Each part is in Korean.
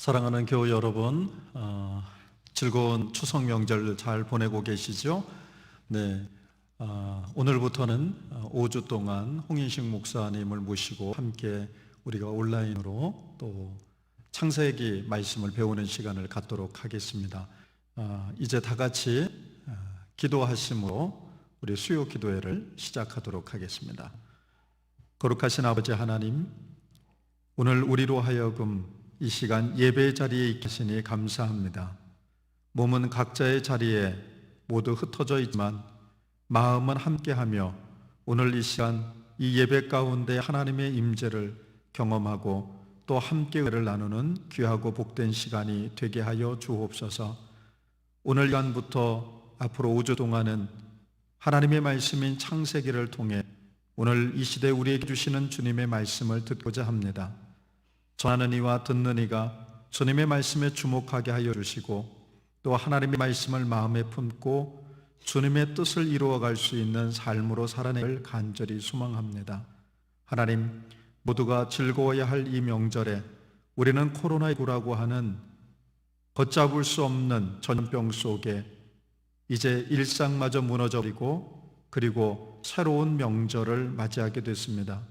사랑하는 교우 여러분, 즐거운 추석 명절 잘 보내고 계시죠? 네, 오늘부터는 5주 동안 홍인식 목사님을 모시고 함께 우리가 온라인으로 또 창세기 말씀을 배우는 시간을 갖도록 하겠습니다. 이제 다 같이 기도하심으로 우리 수요 기도회를 시작하도록 하겠습니다. 거룩하신 아버지 하나님, 오늘 우리로 하여금 이 시간 예배 자리에 계시니 감사합니다. 몸은 각자의 자리에 모두 흩어져 있지만 마음은 함께하며 오늘 이 시간 이 예배 가운데 하나님의 임재를 경험하고 또 함께 은혜를 나누는 귀하고 복된 시간이 되게 하여 주옵소서. 오늘 시간부터 앞으로 5주 동안은 하나님의 말씀인 창세기를 통해 오늘 이 시대 우리에게 주시는 주님의 말씀을 듣고자 합니다. 전하는 이와 듣는 이가 주님의 말씀에 주목하게 하여 주시고 또 하나님의 말씀을 마음에 품고 주님의 뜻을 이루어갈 수 있는 삶으로 살아내길 간절히 소망합니다. 하나님, 모두가 즐거워야 할 이 명절에 우리는 코로나19라고 하는 걷잡을 수 없는 전염병 속에 이제 일상마저 무너져버리고 그리고 새로운 명절을 맞이하게 됐습니다.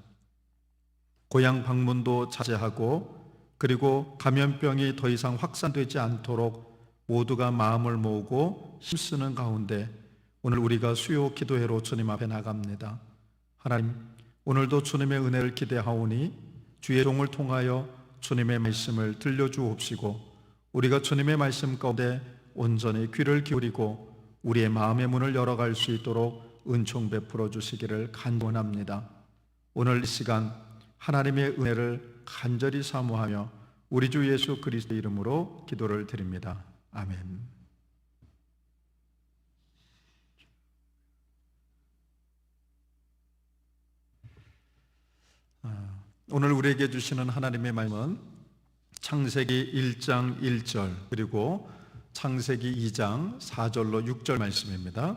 고향 방문도 자제하고 그리고 감염병이 더 이상 확산되지 않도록 모두가 마음을 모으고 힘쓰는 가운데 오늘 우리가 수요 기도회로 주님 앞에 나갑니다. 하나님, 오늘도 주님의 은혜를 기대하오니 주의 종을 통하여 주님의 말씀을 들려주옵시고 우리가 주님의 말씀 가운데 온전히 귀를 기울이고 우리의 마음의 문을 열어갈 수 있도록 은총 베풀어 주시기를 간구합니다. 오늘 이 시간 하나님의 은혜를 간절히 사모하며 우리 주 예수 그리스도의 이름으로 기도를 드립니다. 아멘. 오늘 우리에게 주시는 하나님의 말씀은 창세기 1장 1절 그리고 창세기 2장 4절로 6절 말씀입니다.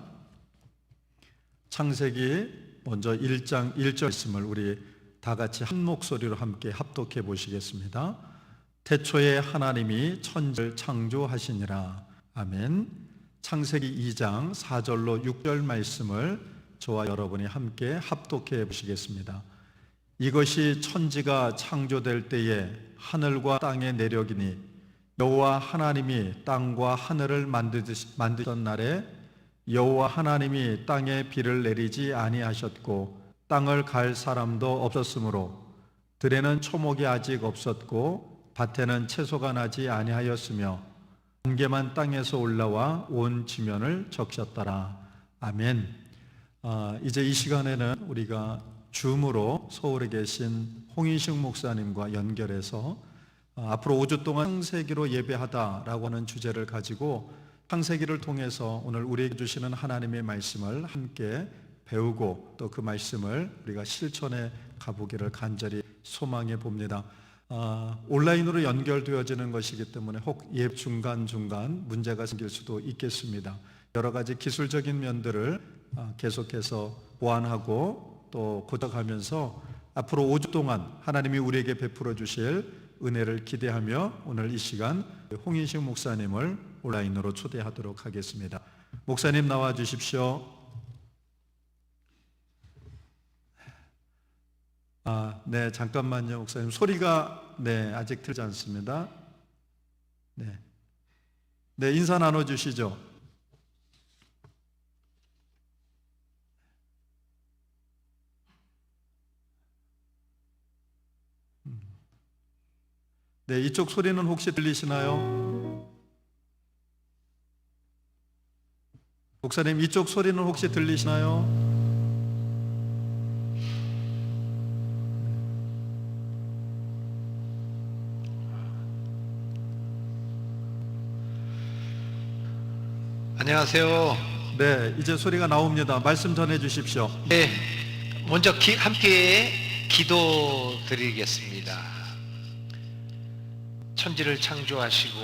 창세기 먼저 1장 1절 말씀을 우리 다 같이 한 목소리로 함께 합독해 보시겠습니다. 태초에 하나님이 천지를 창조하시니라. 아멘. 창세기 2장 4절로 6절 말씀을 저와 여러분이 함께 합독해 보시겠습니다. 이것이 천지가 창조될 때에 하늘과 땅의 내력이니 여호와 하나님이 땅과 하늘을 만드신 날에 여호와 하나님이 땅에 비를 내리지 아니하셨고 땅을 갈 사람도 없었으므로 들에는 초목이 아직 없었고 밭에는 채소가 나지 아니하였으며 안개만 땅에서 올라와 온 지면을 적셨더라. 아멘. 이제 이 시간에는 우리가 줌으로 서울에 계신 홍인식 목사님과 연결해서 앞으로 5주 동안 창세기로 예배하다라고 하는 주제를 가지고 창세기를 통해서 오늘 우리에게 주시는 하나님의 말씀을 함께 배우고 또 그 말씀을 우리가 실천해 가보기를 간절히 소망해 봅니다. 온라인으로 연결되어지는 것이기 때문에 혹 예배 중간중간 문제가 생길 수도 있겠습니다. 여러 가지 기술적인 면들을 계속해서 보완하고 또 고쳐가면서 앞으로 5주 동안 하나님이 우리에게 베풀어 주실 은혜를 기대하며 오늘 이 시간 홍인식 목사님을 온라인으로 초대하도록 하겠습니다. 목사님 나와 주십시오. 네, 잠깐만요, 목사님. 소리가 아직 들지 않습니다. 네, 인사 나눠 주시죠. 네, 이쪽 소리는 혹시 들리시나요? 목사님, 이쪽 소리는 혹시 들리시나요? 안녕하세요. 네, 이제 소리가 나옵니다. 말씀 전해 주십시오. 네, 먼저 함께 기도 드리겠습니다. 천지를 창조하시고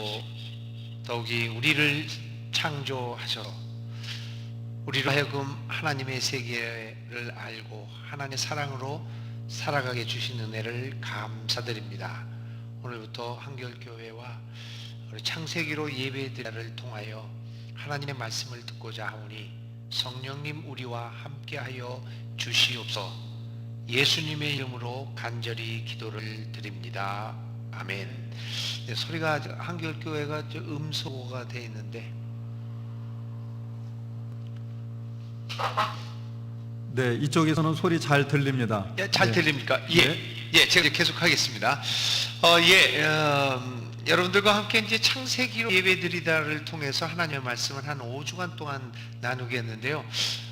더욱이 우리를 창조하셔 우리로 하여금 하나님의 세계를 알고 하나님의 사랑으로 살아가게 주신 은혜를 감사드립니다. 오늘부터 한결교회와 우리 창세기로 예배드리를 통하여 하나님의 말씀을 듣고자 하오니 성령님 우리와 함께하여 주시옵소서. 예수님의 이름으로 간절히 기도를 드립니다. 아멘. 네, 소리가 한결교회가 음소거가 되어 있는데 네, 이쪽에서는 소리 잘 들립니다. 잘 네. 들립니까? 네. 제가 계속 하겠습니다. 여러분들과 함께 이제 창세기로 예배드리다를 통해서 하나님의 말씀을 한 5주간 동안 나누겠는데요.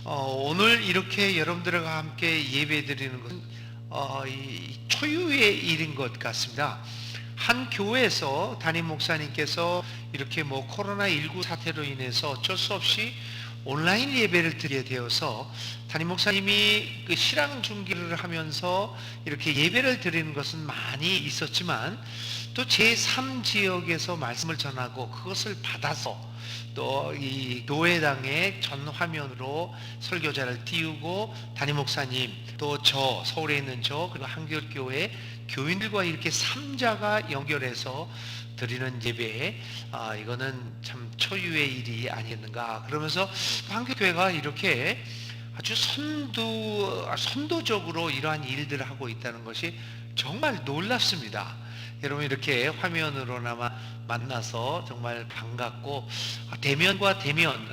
오늘 이렇게 여러분들과 함께 예배드리는 것은 이 초유의 일인 것 같습니다. 한 교회에서 담임 목사님께서 이렇게 코로나19 사태로 인해서 어쩔 수 없이 온라인 예배를 드리게 되어서 담임 목사님이 그 실황 중계를 하면서 이렇게 예배를 드리는 것은 많이 있었지만 또 제3지역에서 말씀을 전하고 그것을 받아서 또 이 교회당의 전 화면으로 설교자를 띄우고 담임 목사님 또 저 서울에 있는 저 그리고 한결교회 교인들과 이렇게 3자가 연결해서 드리는 예배, 이거는 참 초유의 일이 아니겠는가. 그러면서 한결교회가 이렇게 아주 선도적으로 이러한 일들을 하고 있다는 것이 정말 놀랍습니다. 여러분 이렇게 화면으로나마 만나서 정말 반갑고 대면과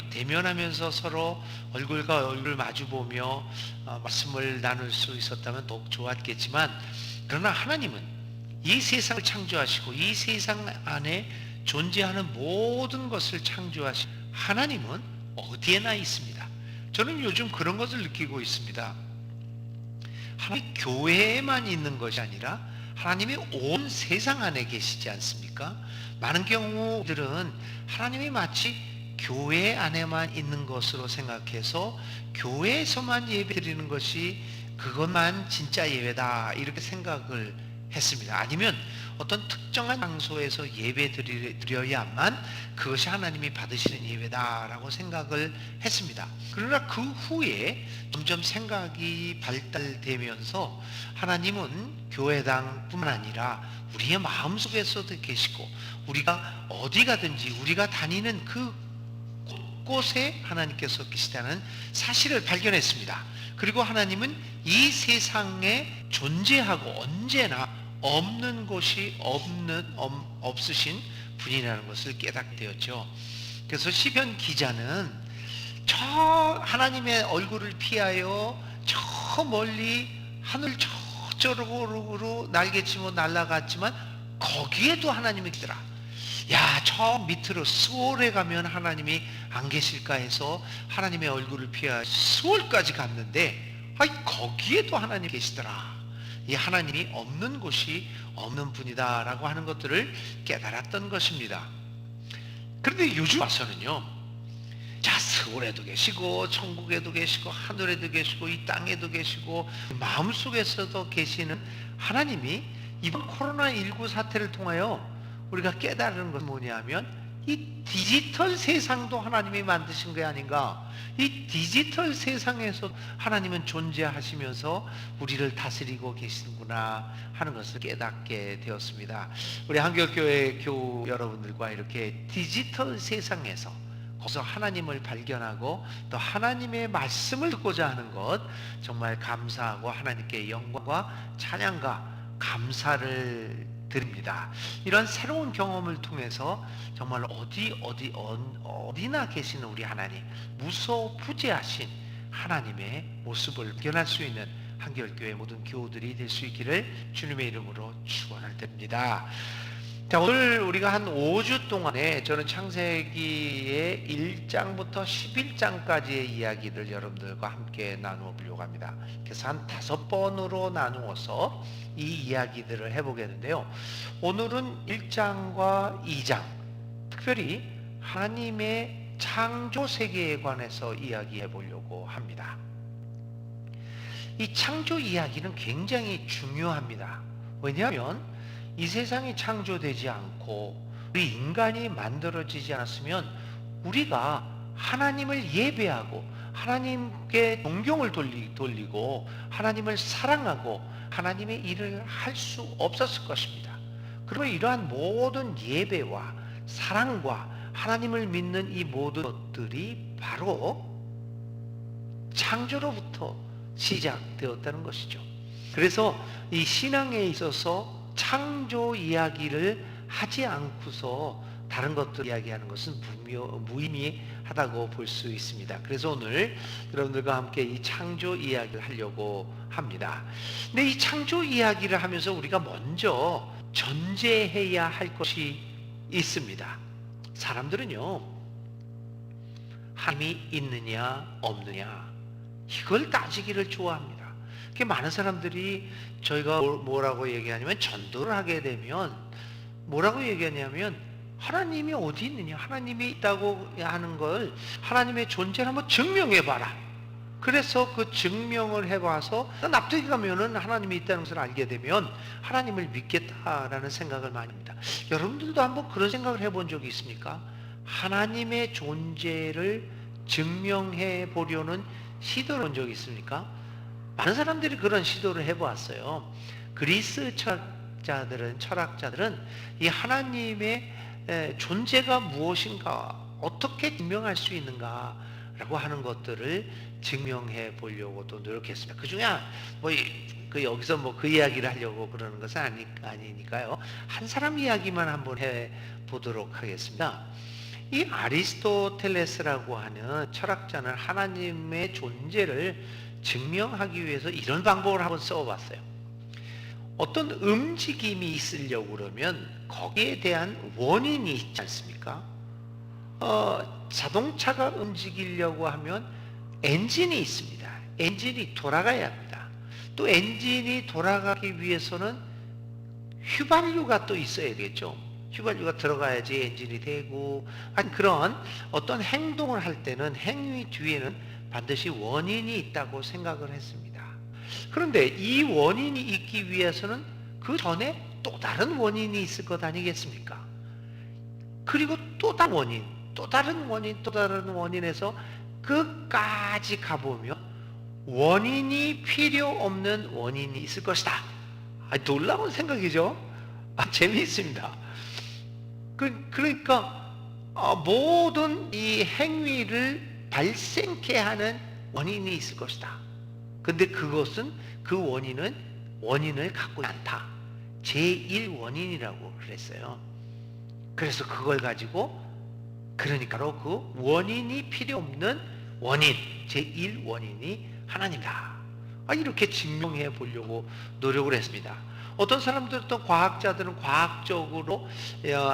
대면하면서 서로 얼굴과 얼굴 마주보며 말씀을 나눌 수 있었다면 더욱 좋았겠지만, 그러나 하나님은 이 세상을 창조하시고 이 세상 안에 존재하는 모든 것을 창조하신 하나님은 어디에나 있습니다. 저는 요즘 그런 것을 느끼고 있습니다. 하나님 교회에만 있는 것이 아니라 하나님이 온 세상 안에 계시지 않습니까? 많은 경우들은 하나님이 마치 교회 안에만 있는 것으로 생각해서 교회에서만 예배드리는 것이 그것만 진짜 예배다 이렇게 생각을 했습니다. 아니면 어떤 특정한 장소에서 예배 드려야만 그것이 하나님이 받으시는 예배다라고 생각을 했습니다. 그러나 그 후에 점점 생각이 발달되면서 하나님은 교회당뿐만 아니라 우리의 마음속에서도 계시고 우리가 어디 가든지 우리가 다니는 그 곳곳에 하나님께서 계시다는 사실을 발견했습니다. 그리고 하나님은 이 세상에 존재하고 언제나 없는 곳이 없으신 분이라는 것을 깨닫게 되었죠. 그래서 시편 기자는 저 하나님의 얼굴을 피하여 저 멀리 하늘 저쪽으로 날개치며 날아갔지만 거기에도 하나님이 있더라. 야, 저 밑으로 스월에 가면 하나님이 안 계실까 해서 하나님의 얼굴을 피하여 스월까지 갔는데 거기에도 하나님이 계시더라. 이 하나님이 없는 곳이 없는 분이다 라고 하는 것들을 깨달았던 것입니다. 그런데 요즘 와서는요, 자, 서울에도 계시고 천국에도 계시고 하늘에도 계시고 이 땅에도 계시고 마음속에서도 계시는 하나님이 이번 코로나19 사태를 통하여 우리가 깨달은 것은 뭐냐면 이 디지털 세상도 하나님이 만드신 게 아닌가. 이 디지털 세상에서 하나님은 존재하시면서 우리를 다스리고 계시는구나 하는 것을 깨닫게 되었습니다. 우리 한결교회 교우 여러분들과 이렇게 디지털 세상에서 거기서 하나님을 발견하고 또 하나님의 말씀을 듣고자 하는 것 정말 감사하고 하나님께 영광과 찬양과 감사를 드립니다. 이런 새로운 경험을 통해서 정말 어디나 계시는 우리 하나님, 무소부재하신 하나님의 모습을 발견할 수 있는 한결교회 모든 교우들이 될 수 있기를 주님의 이름으로 축원을 드립니다. 자, 오늘 우리가 한 5주 동안에 저는 창세기의 1장부터 11장까지의 이야기들 여러분들과 함께 나누어 보려고 합니다. 그래서 한 5번으로 나누어서 이 이야기들을 해보겠는데요. 오늘은 1장과 2장, 특별히 하나님의 창조 세계에 관해서 이야기해 보려고 합니다. 이 창조 이야기는 굉장히 중요합니다. 왜냐하면 이 세상이 창조되지 않고 우리 인간이 만들어지지 않았으면 우리가 하나님을 예배하고 하나님께 존경을 돌리고 하나님을 사랑하고 하나님의 일을 할 수 없었을 것입니다. 그리고 이러한 모든 예배와 사랑과 하나님을 믿는 이 모든 것들이 바로 창조로부터 시작되었다는 것이죠. 그래서 이 신앙에 있어서 창조 이야기를 하지 않고서 다른 것들 이야기하는 것은 무의미하다고 볼 수 있습니다. 그래서 오늘 여러분들과 함께 이 창조 이야기를 하려고 합니다. 근데 이 창조 이야기를 하면서 우리가 먼저 전제해야 할 것이 있습니다. 사람들은요, 하나님이 있느냐 없느냐 이걸 따지기를 좋아합니다. 많은 사람들이 저희가 뭐라고 얘기하냐면, 전도를 하게 되면 뭐라고 얘기하냐면, 하나님이 어디 있느냐, 하나님이 있다고 하는 걸 하나님의 존재를 한번 증명해봐라. 그래서 그 증명을 해봐서 납득이 가면은 하나님이 있다는 것을 알게 되면 하나님을 믿겠다라는 생각을 많이 합니다. 여러분들도 한번 그런 생각을 해본 적이 있습니까? 하나님의 존재를 증명해 보려는 시도를 한 적이 있습니까? 많은 사람들이 그런 시도를 해보았어요. 그리스 철학자들은 이 하나님의 존재가 무엇인가, 어떻게 증명할 수 있는가 라고 하는 것들을 증명해 보려고 또 노력했습니다. 그 중에 여기서 그 이야기를 하려고 그러는 것은 아니니까요. 한 사람 이야기만 한번 해 보도록 하겠습니다. 이 아리스토텔레스라고 하는 철학자는 하나님의 존재를 증명하기 위해서 이런 방법을 한번 써봤어요. 어떤 움직임이 있으려고 그러면 거기에 대한 원인이 있지 않습니까? 자동차가 움직이려고 하면 엔진이 있습니다. 엔진이 돌아가야 합니다. 또 엔진이 돌아가기 위해서는 휘발유가 또 있어야 되겠죠. 휘발유가 들어가야지 엔진이 되고, 그런 어떤 행동을 할 때는 행위 뒤에는 반드시 원인이 있다고 생각을 했습니다. 그런데 이 원인이 있기 위해서는 그 전에 또 다른 원인이 있을 것 아니겠습니까? 그리고 또 다른 원인에서 끝까지 가보면 원인이 필요 없는 원인이 있을 것이다. 놀라운 생각이죠? 재미있습니다. 그러니까 모든 이 행위를 발생케 하는 원인이 있을 것이다. 근데 그것은 그 원인을 갖고 않다. 제1원인이라고 그랬어요. 그래서 그걸 가지고, 그러니까로 그 원인이 필요 없는 원인, 제1원인이 하나님이다. 이렇게 증명해 보려고 노력을 했습니다. 어떤 사람들은, 또 과학자들은 과학적으로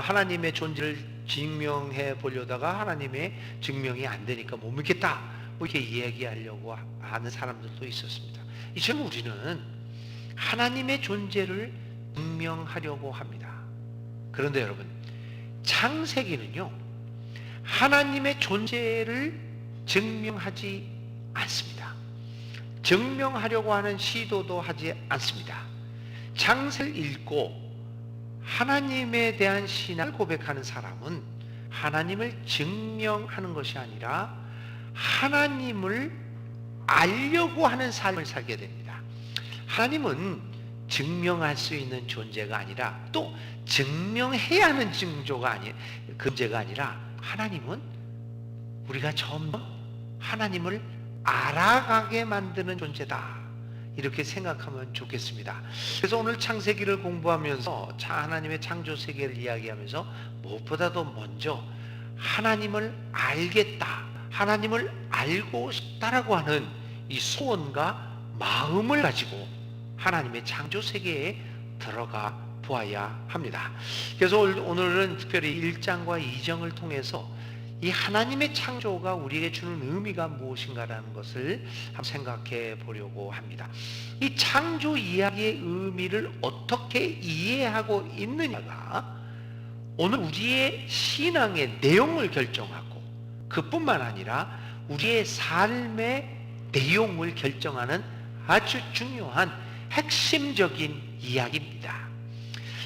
하나님의 존재를 증명해 보려다가 하나님의 증명이 안 되니까 못 믿겠다, 이렇게 이야기하려고 하는 사람들도 있었습니다. 이처럼 우리는 하나님의 존재를 증명하려고 합니다. 그런데 여러분, 창세기는요, 하나님의 존재를 증명하지 않습니다. 증명하려고 하는 시도도 하지 않습니다. 창세를 읽고 하나님에 대한 신앙을 고백하는 사람은 하나님을 증명하는 것이 아니라 하나님을 알려고 하는 삶을 살게 됩니다. 하나님은 증명할 수 있는 존재가 아니라, 또 증명해야 하는 존재가 아니라, 하나님은 우리가 점점 하나님을 알아가게 만드는 존재다, 이렇게 생각하면 좋겠습니다. 그래서 오늘 창세기를 공부하면서 하나님의 창조 세계를 이야기하면서 무엇보다도 먼저 하나님을 알겠다, 하나님을 알고 싶다라고 하는 이 소원과 마음을 가지고 하나님의 창조 세계에 들어가 보아야 합니다. 그래서 오늘은 특별히 1장과 2장을 통해서 이 하나님의 창조가 우리에게 주는 의미가 무엇인가라는 것을 한번 생각해 보려고 합니다. 이 창조 이야기의 의미를 어떻게 이해하고 있느냐가 오늘 우리의 신앙의 내용을 결정하고, 그뿐만 아니라 우리의 삶의 내용을 결정하는 아주 중요한 핵심적인 이야기입니다.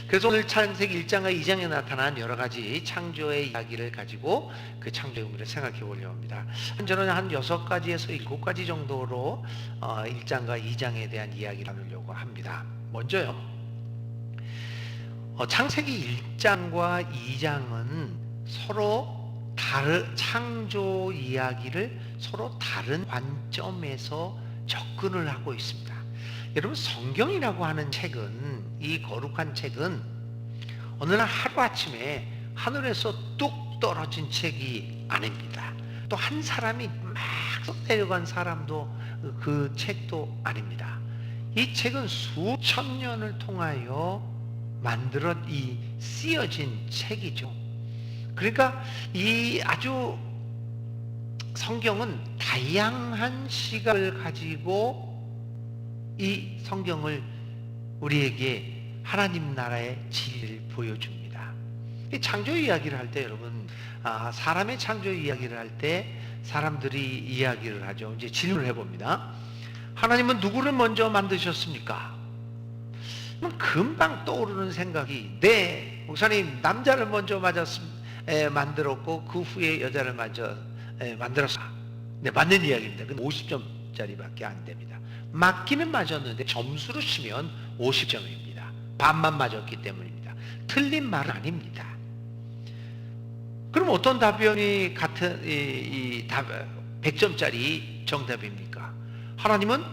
그래서 오늘 창세기 1장과 2장에 나타난 여러 가지 창조의 이야기를 가지고 그 창조의 의미를 생각해 보려고 합니다. 저는 한 6가지에서 7가지 정도로 1장과 2장에 대한 이야기를 나누려고 합니다. 먼저요, 창세기 1장과 2장은 서로 다른 창조 이야기를 서로 다른 관점에서 접근을 하고 있습니다. 여러분, 성경이라고 하는 책은, 이 거룩한 책은 어느 날 하루아침에 하늘에서 뚝 떨어진 책이 아닙니다. 또 한 사람이 막 내려간 사람도 그 책도 아닙니다. 이 책은 수천 년을 통하여 쓰여진 책이죠. 그러니까 이 아주 성경은 다양한 시각을 가지고 이 성경을 우리에게 하나님 나라의 진리를 보여줍니다. 창조 이야기를 할 때 여러분, 사람의 창조 이야기를 할 때 사람들이 이야기를 하죠. 이제 질문을 해봅니다. 하나님은 누구를 먼저 만드셨습니까? 금방 떠오르는 생각이, 네, 목사님, 남자를 먼저 만들었고 그 후에 여자를 먼저 만들었다. 네, 맞는 이야기입니다. 근데 50점짜리밖에 안 됩니다. 맞기는 맞았는데 점수로 치면 50점입니다. 반만 맞았기 때문입니다. 틀린 말은 아닙니다. 그럼 어떤 답변이 같은 100점짜리 정답입니까? 하나님은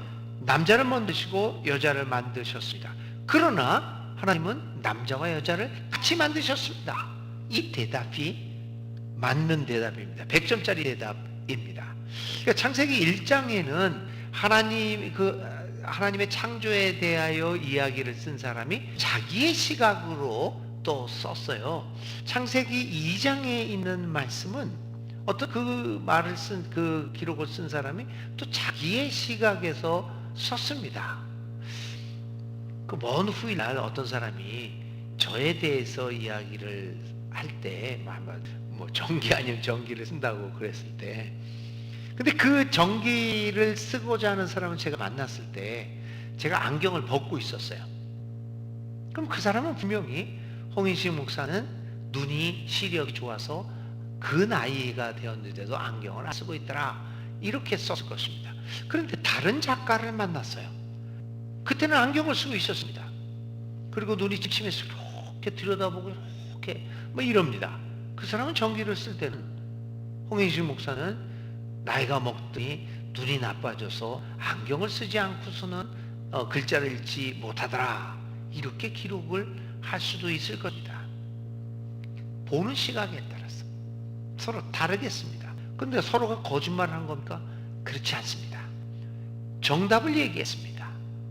남자를 만드시고 여자를 만드셨습니다. 그러나 하나님은 남자와 여자를 같이 만드셨습니다. 이 대답이 맞는 대답입니다. 100점짜리 대답입니다. 그러니까 창세기 1장에는 하나님의 창조에 대하여 이야기를 쓴 사람이 자기의 시각으로 또 썼어요. 창세기 2장에 있는 말씀은 어떤 그 기록을 쓴 사람이 또 자기의 시각에서 썼습니다. 그 먼 후일날 어떤 사람이 저에 대해서 이야기를 할 때, 전기 아니면 전기를 쓴다고 그랬을 때, 근데 그 전기를 쓰고자 하는 사람을 제가 만났을 때 제가 안경을 벗고 있었어요. 그럼 그 사람은 분명히 홍인식 목사는 눈이 시력이 좋아서 그 나이가 되었는데도 안경을 안 쓰고 있더라, 이렇게 썼을 것입니다. 그런데 다른 작가를 만났어요. 그때는 안경을 쓰고 있었습니다. 그리고 눈이 침침해서 이렇게 들여다보고 이렇게 이럽니다. 그 사람은 전기를 쓸 때는, 홍인식 목사는 나이가 먹더니 눈이 나빠져서 안경을 쓰지 않고서는 글자를 읽지 못하더라, 이렇게 기록을 할 수도 있을 겁니다. 보는 시각에 따라서 서로 다르겠습니다. 그런데 서로가 거짓말을 한 겁니까? 그렇지 않습니다. 정답을 얘기했습니다.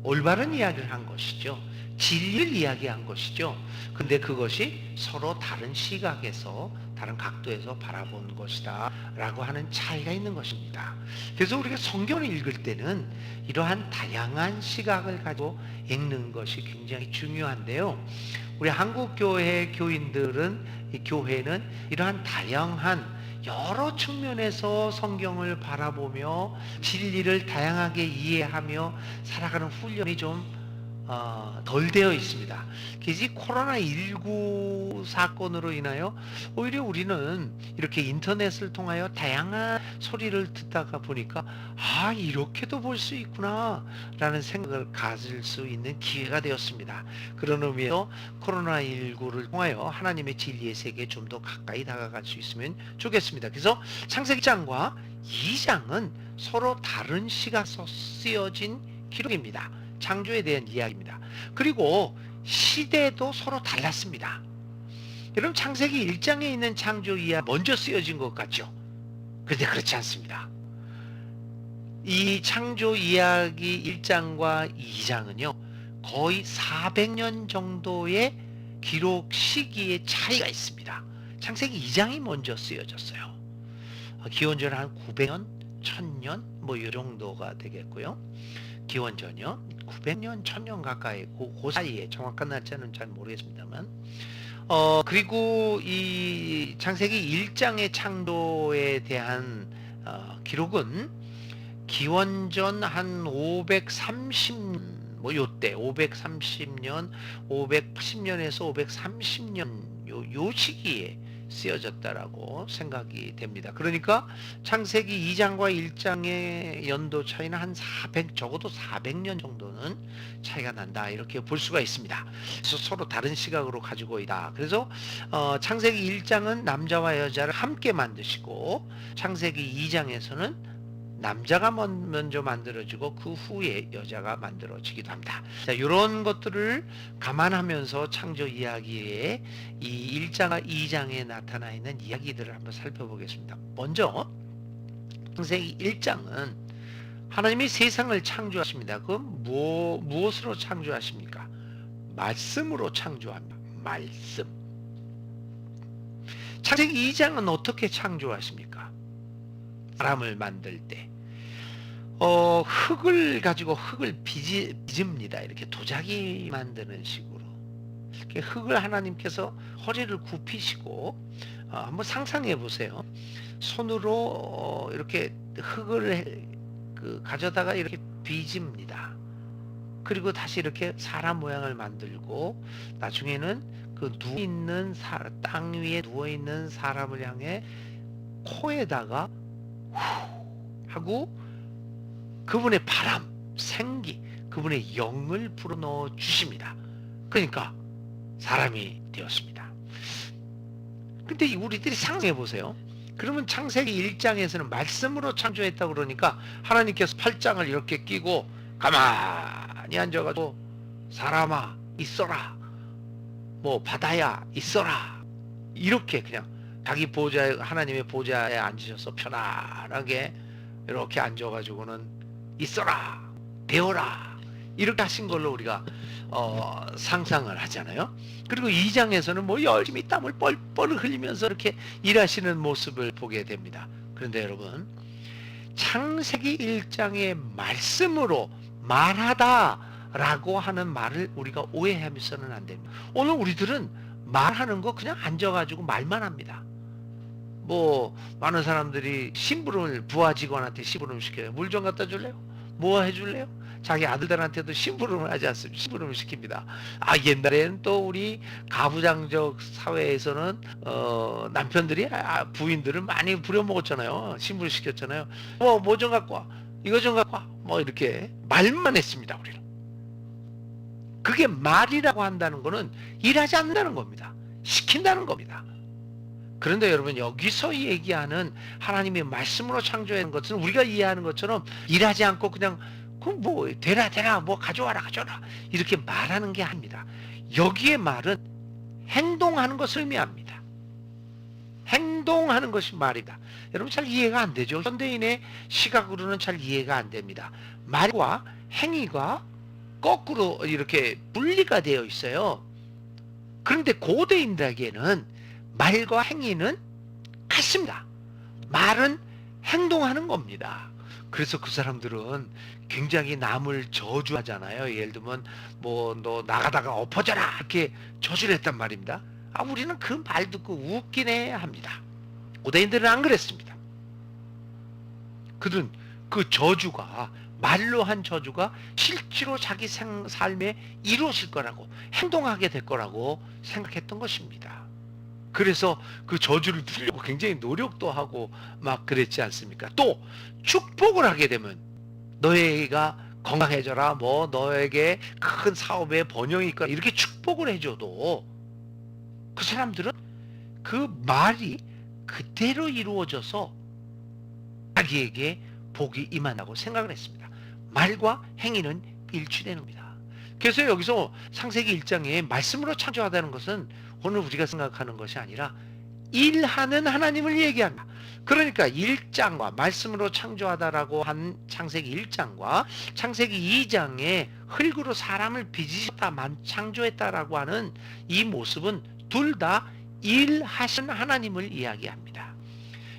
올바른 이야기를 한 것이죠. 진리를 이야기한 것이죠. 근데 그것이 서로 다른 시각에서, 다른 각도에서 바라본 것이다 라고 하는 차이가 있는 것입니다. 그래서 우리가 성경을 읽을 때는 이러한 다양한 시각을 가지고 읽는 것이 굉장히 중요한데요, 우리 한국교회 교회는 이러한 다양한 여러 측면에서 성경을 바라보며 진리를 다양하게 이해하며 살아가는 훈련이 좀 덜 되어 있습니다. 그래서 코로나19 사건으로 인하여 오히려 우리는 이렇게 인터넷을 통하여 다양한 소리를 듣다가 보니까 이렇게도 볼 수 있구나 라는 생각을 가질 수 있는 기회가 되었습니다. 그런 의미에서 코로나19를 통하여 하나님의 진리의 세계에 좀 더 가까이 다가갈 수 있으면 좋겠습니다. 그래서 창세기 1장과 2장은 서로 다른 시각에서 쓰여진 기록입니다. 창조에 대한 이야기입니다. 그리고 시대도 서로 달랐습니다. 여러분, 창세기 1장에 있는 창조 이야기 먼저 쓰여진 것 같죠? 그런데 그렇지 않습니다. 이 창조 이야기 1장과 2장은요 거의 400년 정도의 기록 시기의 차이가 있습니다. 창세기 2장이 먼저 쓰여졌어요. 기원전 한 900년, 1000년 이 정도가 되겠고요. 기원전이요 900년, 1000년 가까이 그 사이에, 정확한 날짜는 잘 모르겠습니다만, 그리고 이 창세기 1장의 창조에 대한 기록은 기원전 한 530, 요때 530년, 580년에서 530년 요 시기에 쓰여졌다라고 생각이 됩니다. 그러니까 창세기 2장과 1장의 연도 차이는 한 400, 적어도 400년 정도는 차이가 난다, 이렇게 볼 수가 있습니다. 그래서 서로 다른 시각으로 가지고 있다. 그래서 창세기 1장은 남자와 여자를 함께 만드시고 창세기 2장에서는 남자가 먼저 만들어지고 그 후에 여자가 만들어지기도 합니다. 자, 이런 것들을 감안하면서 창조 이야기의 이 1장과 2장에 나타나 있는 이야기들을 한번 살펴보겠습니다. 먼저 창세기 1장은 하나님이 세상을 창조하십니다. 그럼 무엇으로 창조하십니까? 말씀으로 창조합니다. 말씀. 창세기 2장은 어떻게 창조하십니까? 사람을 만들 때 흙을 가지고 흙을 빚습니다. 이렇게 도자기 만드는 식으로 이렇게 흙을 하나님께서 허리를 굽히시고 한번 상상해 보세요. 손으로 이렇게 흙을 가져다가 이렇게 빚습니다. 그리고 다시 이렇게 사람 모양을 만들고 나중에는 그 누워있는 땅 위에 누워있는 사람을 향해 코에다가 하고 그분의 바람, 생기, 그분의 영을 불어넣어 주십니다. 그러니까 사람이 되었습니다. 근데 우리들이 상상해 보세요. 그러면 창세기 1장에서는 말씀으로 창조했다고 그러니까 하나님께서 팔짱을 이렇게 끼고 가만히 앉아가지고 사람아 있어라, 뭐 바다야 있어라, 이렇게 그냥 자기 보좌에, 하나님의 보좌에 앉으셔서 편안하게 이렇게 앉아가지고는 있어라, 되어라, 이렇게 하신 걸로 우리가 상상을 하잖아요. 그리고 2장에서는 뭐 열심히 땀을 뻘뻘 흘리면서 이렇게 일하시는 모습을 보게 됩니다. 그런데 여러분, 창세기 1장의 말씀으로 말하다라고 하는 말을 우리가 오해하면서는 안 됩니다. 오늘 우리들은 말하는 거 그냥 앉아가지고 말만 합니다. 뭐 많은 사람들이 심부름을, 부하 직원한테 심부름 시켜요. 물 좀 갖다 줄래요? 뭐 해줄래요? 자기 아들들한테도 심부름을 하지 않습니까? 심부름을 시킵니다. 옛날에는 또 우리 가부장적 사회에서는 남편들이 부인들을 많이 부려먹었잖아요. 심부름 시켰잖아요. 뭐 좀 갖고 와, 이거 좀 갖고 와, 뭐 이렇게 말만 했습니다. 우리는. 그게 말이라고 한다는 거는 일하지 않는다는 겁니다. 시킨다는 겁니다. 그런데 여러분, 여기서 얘기하는 하나님의 말씀으로 창조하는 것은 우리가 이해하는 것처럼 일하지 않고 그냥 뭐 되라 뭐 가져와라 이렇게 말하는 게 아닙니다. 여기에 말은 행동하는 것을 의미합니다. 행동하는 것이 말이다. 여러분, 잘 이해가 안 되죠? 현대인의 시각으로는 잘 이해가 안 됩니다. 말과 행위가 거꾸로 이렇게 분리가 되어 있어요. 그런데 고대인들에게는 말과 행위는 같습니다. 말은 행동하는 겁니다. 그래서 그 사람들은 굉장히 남을 저주하잖아요. 예를 들면 뭐 너 나가다가 엎어져라 이렇게 저주를 했단 말입니다. 우리는 그 말 듣고 웃기네 합니다. 고대인들은 안 그랬습니다. 그들은 그 저주가, 말로 한 저주가 실제로 자기 삶에 이루어질 거라고, 행동하게 될 거라고 생각했던 것입니다. 그래서 그 저주를 풀려고 굉장히 노력도 하고 막 그랬지 않습니까? 또 축복을 하게 되면 너희가 건강해져라, 뭐 너에게 큰 사업에 번영이 있거나 이렇게 축복을 해줘도 그 사람들은 그 말이 그대로 이루어져서 자기에게 복이 임한다고 생각을 했습니다. 말과 행위는 일치되는 겁니다. 그래서 여기서 창세기 1장에 말씀으로 창조하다는 것은 오늘 우리가 생각하는 것이 아니라 일하는 하나님을 얘기합니다. 그러니까 1장과 말씀으로 창조하다라고 한 창세기 1장과 창세기 2장에 흙으로 사람을 빚으셨다, 창조했다라고 하는 이 모습은 둘 다 일하시는 하나님을 이야기합니다.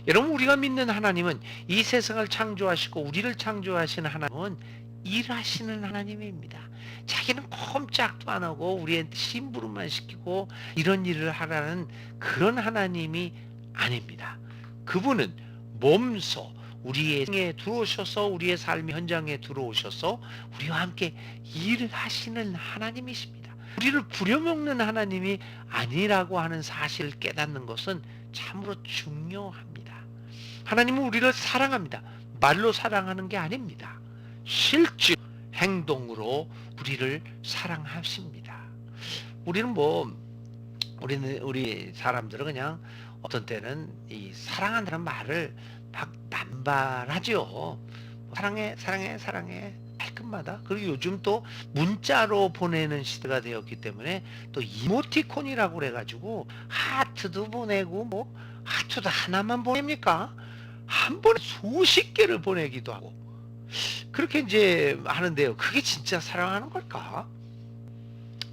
여러분, 우리가 믿는 하나님은, 이 세상을 창조하시고 우리를 창조하시는 하나님은 일하시는 하나님입니다. 자기는 꼼짝도 안 하고 우리한테 심부름만 시키고 이런 일을 하라는 그런 하나님이 아닙니다. 그분은 몸소 우리의 생에 들어오셔서, 우리의 삶의 현장에 들어오셔서 우리와 함께 일을 하시는 하나님이십니다. 우리를 부려먹는 하나님이 아니라고 하는 사실을 깨닫는 것은 참으로 중요합니다. 하나님은 우리를 사랑합니다. 말로 사랑하는 게 아닙니다. 실제 행동으로 우리를 사랑하십니다. 우리 사람들은 그냥 어떤 때는 이 사랑한다는 말을 막 남발하죠. 사랑해, 사랑해, 사랑해. 말끝마다. 그리고 요즘 또 문자로 보내는 시대가 되었기 때문에 또 이모티콘이라고 그래가지고 하트도 보내고 뭐 하트도 하나만 보냅니까? 한 번에 수십 개를 보내기도 하고 그렇게 이제 하는데요. 그게 진짜 사랑하는 걸까?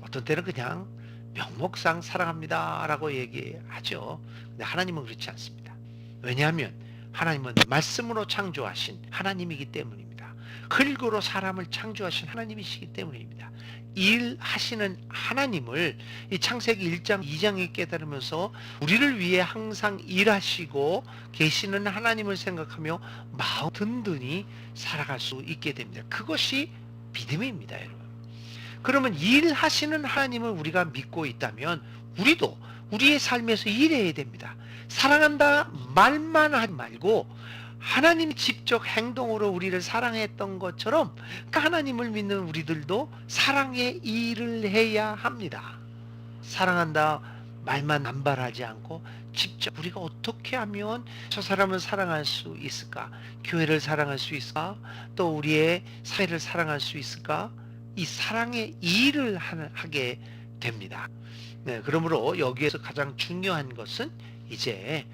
어떤 때는 그냥 명목상 사랑합니다라고 얘기하죠. 근데 하나님은 그렇지 않습니다. 왜냐하면 하나님은 말씀으로 창조하신 하나님이기 때문입니다. 흙으로 사람을 창조하신 하나님이시기 때문입니다. 일하시는 하나님을 이 창세기 1장 2장에 깨달으면서 우리를 위해 항상 일하시고 계시는 하나님을 생각하며 마음 든든히 살아갈 수 있게 됩니다. 그것이 믿음입니다, 여러분. 그러면 일하시는 하나님을 우리가 믿고 있다면 우리도 우리의 삶에서 일해야 됩니다. 사랑한다 말만 하지 말고 하나님이 직접 행동으로 우리를 사랑했던 것처럼 그 하나님을 믿는 우리들도 사랑의 일을 해야 합니다. 사랑한다 말만 남발하지 않고 직접 우리가 어떻게 하면 저 사람을 사랑할 수 있을까? 교회를 사랑할 수 있을까? 또 우리의 사회를 사랑할 수 있을까? 이 사랑의 일을 하게 됩니다. 네, 그러므로 여기에서 가장 중요한 것은 이제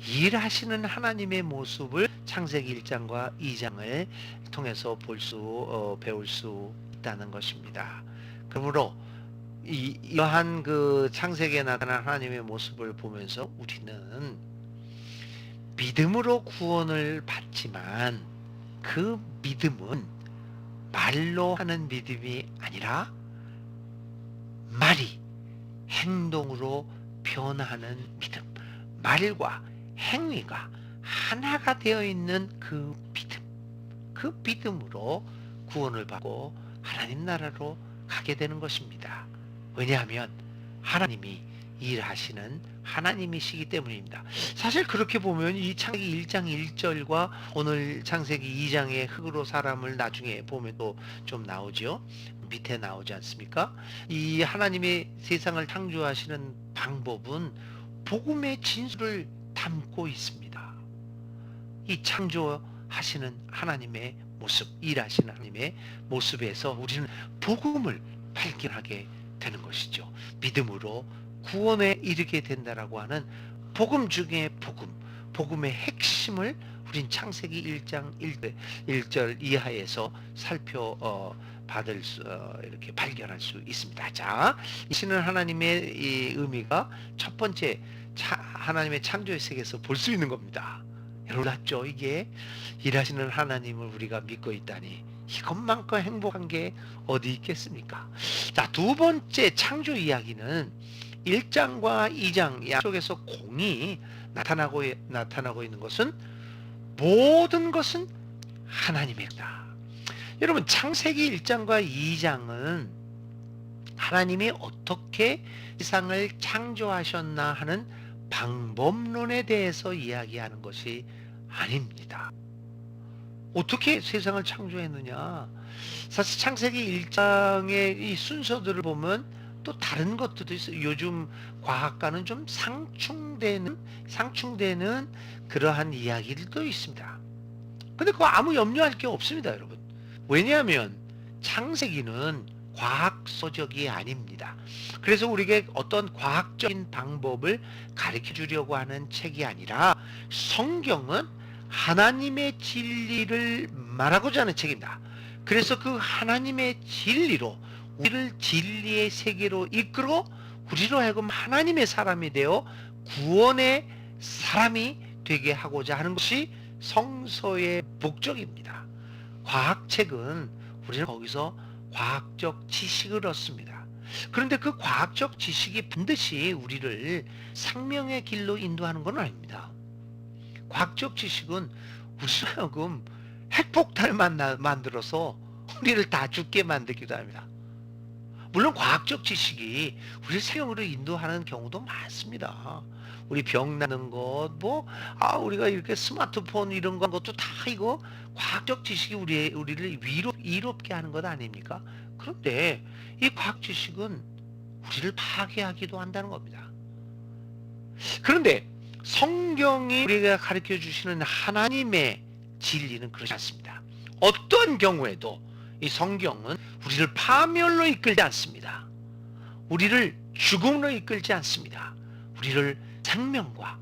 일하시는 하나님의 모습을 창세기 1장과 2장을 통해서 배울 수 있다는 것입니다. 그러므로 이러한 그 창세기에 나타난 하나님의 모습을 보면서 우리는 믿음으로 구원을 받지만 그 믿음은 말로 하는 믿음이 아니라 말이 행동으로 변하는 믿음, 말과 행위가 하나가 되어 있는 그 믿음으로 구원을 받고 하나님 나라로 가게 되는 것입니다. 왜냐하면 하나님이 일하시는 하나님이시기 때문입니다. 사실 그렇게 보면 이 창세기 1장 1절과 오늘 창세기 2장의 흙으로 사람을 나중에 보면 또 좀 나오죠. 밑에 나오지 않습니까? 이 하나님의 세상을 창조하시는 방법은 복음의 진수를 담고 있습니다. 이 창조하시는 하나님의 모습, 일하시는 하나님의 모습에서 우리는 복음을 발견하게 되는 것이죠. 믿음으로 구원에 이르게 된다라고 하는 복음 중에 복음의 핵심을 우린 창세기 1장 1절 이하에서 이렇게 발견할 수 있습니다. 자, 이시는 하나님의 이 의미가 첫 번째 하나님의 창조의 세계에서 볼 수 있는 겁니다. 놀랍죠? 이게 일하시는 하나님을 우리가 믿고 있다니 이것만큼 행복한 게 어디 있겠습니까? 자, 두 번째 창조 이야기는 1장과 2장 양쪽에서 공이 나타나고 있는 것은 모든 것은 하나님이다. 여러분, 창세기 1장과 2장은 하나님이 어떻게 세상을 창조하셨나 하는 방법론에 대해서 이야기하는 것이 아닙니다. 어떻게 세상을 창조했느냐? 사실 창세기 1장의 이 순서들을 보면 또 다른 것들도 있어요. 요즘 과학과는 좀 상충되는 그러한 이야기들도 있습니다. 근데 그거 아무 염려할 게 없습니다, 여러분. 왜냐하면 창세기는 과학서적이 아닙니다. 그래서 우리에게 어떤 과학적인 방법을 가르쳐 주려고 하는 책이 아니라 성경은 하나님의 진리를 말하고자 하는 책입니다. 그래서 그 하나님의 진리로 우리를 진리의 세계로 이끌어 우리로 하여금 하나님의 사람이 되어 구원의 사람이 되게 하고자 하는 것이 성서의 목적입니다. 과학책은 우리는 거기서 과학적 지식을 얻습니다. 그런데 그 과학적 지식이 반드시 우리를 생명의 길로 인도하는 건 아닙니다. 과학적 지식은 우리로 하여금 핵폭탄을 만들어서 우리를 다 죽게 만들기도 합니다. 물론 과학적 지식이 우리를 생명으로 인도하는 경우도 많습니다. 우리 병 나는 것, 우리가 이렇게 스마트폰 이런 것도 다 이거 과학적 지식이 우리를 이롭게 하는 것 아닙니까? 그런데 이 과학 지식은 우리를 파괴하기도 한다는 겁니다. 그런데 성경이 우리가 가르쳐 주시는 하나님의 진리는 그렇지 않습니다. 어떤 경우에도 이 성경은 우리를 파멸로 이끌지 않습니다. 우리를 죽음으로 이끌지 않습니다. 우리를 생명과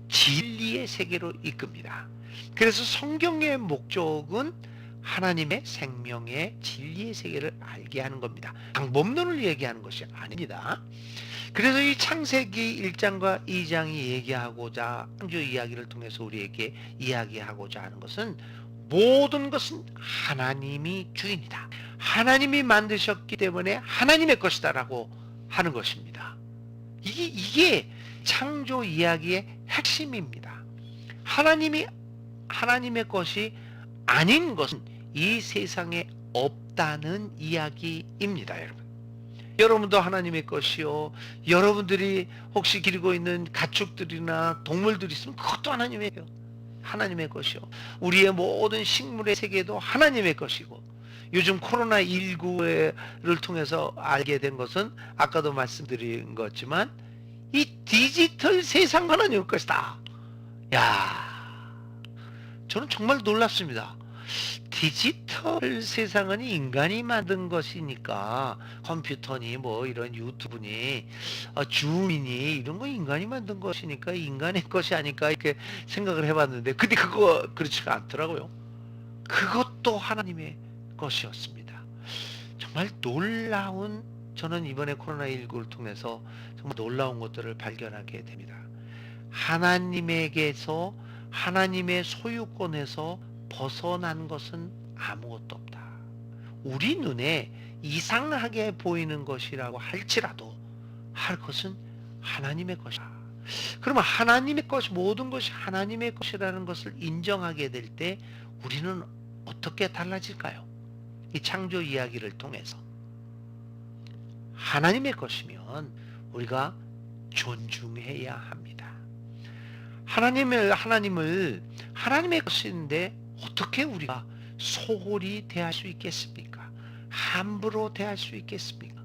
진리의 세계로 이끕니다. 그래서 성경의 목적은 하나님의 생명의 진리의 세계를 알게 하는 겁니다. 방법론을 얘기하는 것이 아닙니다. 그래서 이 창세기 1장과 2장이 얘기하고자 창조 이야기를 통해서 우리에게 이야기하고자 하는 것은 모든 것은 하나님이 주인이다. 하나님이 만드셨기 때문에 하나님의 것이다 라고 하는 것입니다. 이게 창조 이야기의 핵심입니다. 하나님의 것이 아닌 것은 이 세상에 없다는 이야기입니다. 여러분도 하나님의 것이요, 여러분들이 혹시 기르고 있는 가축들이나 동물들이 있으면 그것도 하나님의 것이요, 우리의 모든 식물의 세계도 하나님의 것이고, 요즘 코로나19를 통해서 알게 된 것은 아까도 말씀드린 것지만 이 디지털 세상 하나님의 것이다. 야, 저는 정말 놀랍습니다. 디지털 세상은 인간이 만든 것이니까, 컴퓨터니 이런 유튜브니 줌이니 이런 거 인간이 만든 것이니까 인간의 것이 아닐까 이렇게 생각을 해봤는데, 근데 그거 그렇지가 않더라고요. 그것도 하나님의 것이었습니다. 정말 놀라운, 저는 이번에 코로나19를 통해서 정말 놀라운 것들을 발견하게 됩니다. 하나님에게서, 하나님의 소유권에서 벗어난 것은 아무것도 없다. 우리 눈에 이상하게 보이는 것이라고 할지라도 할 것은 하나님의 것이다. 그러면 하나님의 것, 모든 것이 하나님의 것이라는 것을 인정하게 될 때 우리는 어떻게 달라질까요? 이 창조 이야기를 통해서 하나님의 것이면 우리가 존중해야 합니다. 하나님의 것인데 어떻게 우리가 소홀히 대할 수 있겠습니까? 함부로 대할 수 있겠습니까?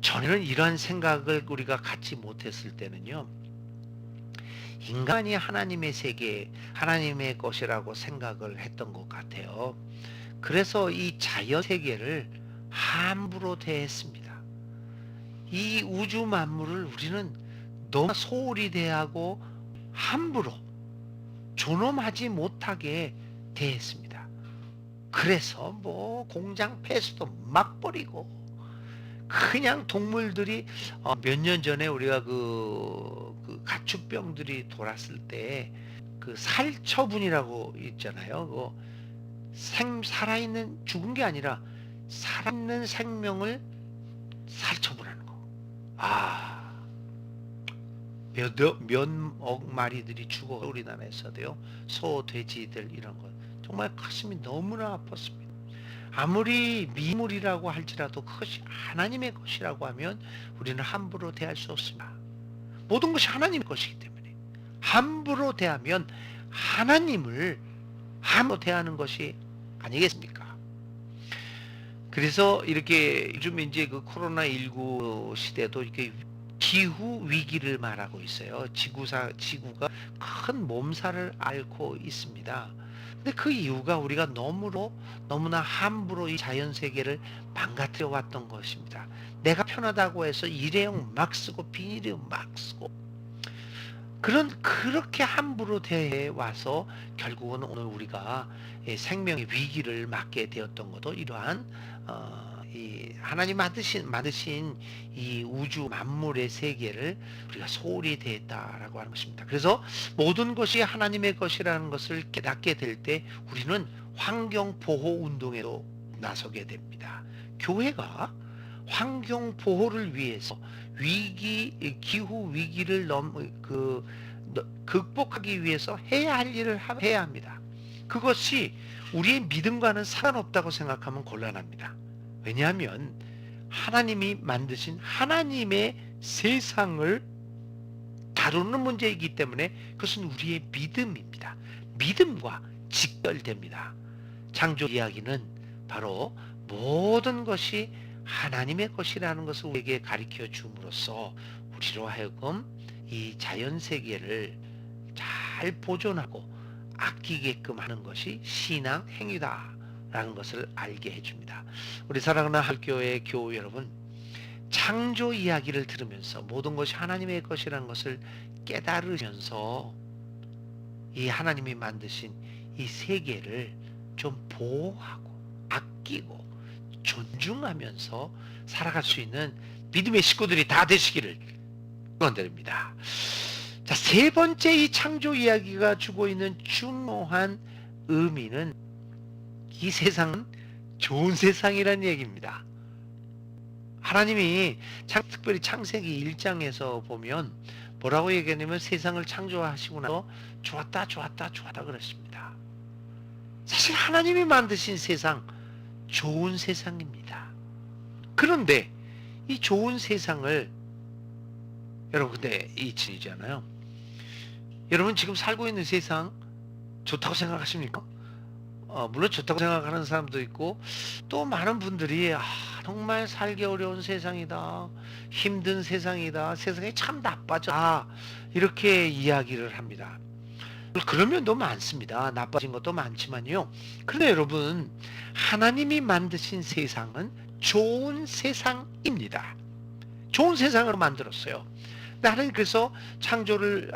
저는 이런 생각을 우리가 갖지 못했을 때는요, 인간이 하나님의 세계, 하나님의 것이라고 생각을 했던 것 같아요. 그래서 이 자연 세계를 함부로 대했습니다. 이 우주 만물을 우리는 너무 소홀히 대하고 함부로 존엄하지 못하게 대했습니다. 그래서 공장 폐수도 막 버리고, 그냥 동물들이 몇 년 전에 우리가 그 가축병들이 돌았을 때 그 살처분이라고 있잖아요. 살아있는, 죽은 게 아니라 살아있는 생명을 살처분하는 거. 몇억 마리들이 죽어 우리나라에서도요. 소, 돼지들 이런 것 정말 가슴이 너무나 아팠습니다. 아무리 미물이라고 할지라도 그것이 하나님의 것이라고 하면 우리는 함부로 대할 수 없습니다. 모든 것이 하나님의 것이기 때문에 함부로 대하면 하나님을 함부로 대하는 것이 아니겠습니까? 그래서 이렇게 요즘 이제 그 코로나19 시대도 이렇게 기후 위기를 말하고 있어요. 지구가 큰 몸살을 앓고 있습니다. 근데 그 이유가 우리가 너무나 함부로 이 자연 세계를 망가뜨려 왔던 것입니다. 내가 편하다고 해서 일회용 막 쓰고 비닐용 막 쓰고 그렇게 함부로 대해 와서 결국은 오늘 우리가 생명의 위기를 맞게 되었던 것도 이러한 이 하나님 만드신 이 우주 만물의 세계를 우리가 소홀히 대했다라고 하는 것입니다. 그래서 모든 것이 하나님의 것이라는 것을 깨닫게 될 때 우리는 환경 보호 운동에도 나서게 됩니다. 교회가 환경 보호를 위해서 기후 위기를 극복하기 위해서 해야 할 일을 해야 합니다. 그것이 우리의 믿음과는 상관없다고 생각하면 곤란합니다. 왜냐하면 하나님이 만드신 하나님의 세상을 다루는 문제이기 때문에 그것은 우리의 믿음입니다. 믿음과 직결됩니다. 창조 이야기는 바로 모든 것이 하나님의 것이라는 것을 우리에게 가르쳐 줌으로써 우리로 하여금 이 자연 세계를 잘 보존하고 아끼게끔 하는 것이 신앙 행위다라는 것을 알게 해줍니다. 우리 사랑하는 하늘교회 교우 여러분, 창조 이야기를 들으면서 모든 것이 하나님의 것이라는 것을 깨달으면서 이 하나님이 만드신 이 세계를 좀 보호하고 아끼고 존중하면서 살아갈 수 있는 믿음의 식구들이 다 되시기를 축원드립니다. 자, 세 번째 이 창조 이야기가 주고 있는 중요한 의미는 이 세상은 좋은 세상이라는 얘기입니다. 하나님이 특별히 창세기 1장에서 보면 뭐라고 얘기하냐면 세상을 창조하시고 나서 좋았다 좋았다 좋았다 그랬습니다. 사실 하나님이 만드신 세상 좋은 세상입니다. 그런데 이 좋은 세상을 여러분 근데 이 진이잖아요. 여러분 지금 살고 있는 세상 좋다고 생각하십니까? 물론 좋다고 생각하는 사람도 있고 또 많은 분들이 정말 살기 어려운 세상이다, 힘든 세상이다, 세상이 참 나빠졌다 이렇게 이야기를 합니다. 그런 면도 많습니다. 나빠진 것도 많지만요. 그런데 여러분 하나님이 만드신 세상은 좋은 세상입니다. 좋은 세상으로 만들었어요. 하나님 그래서 창조를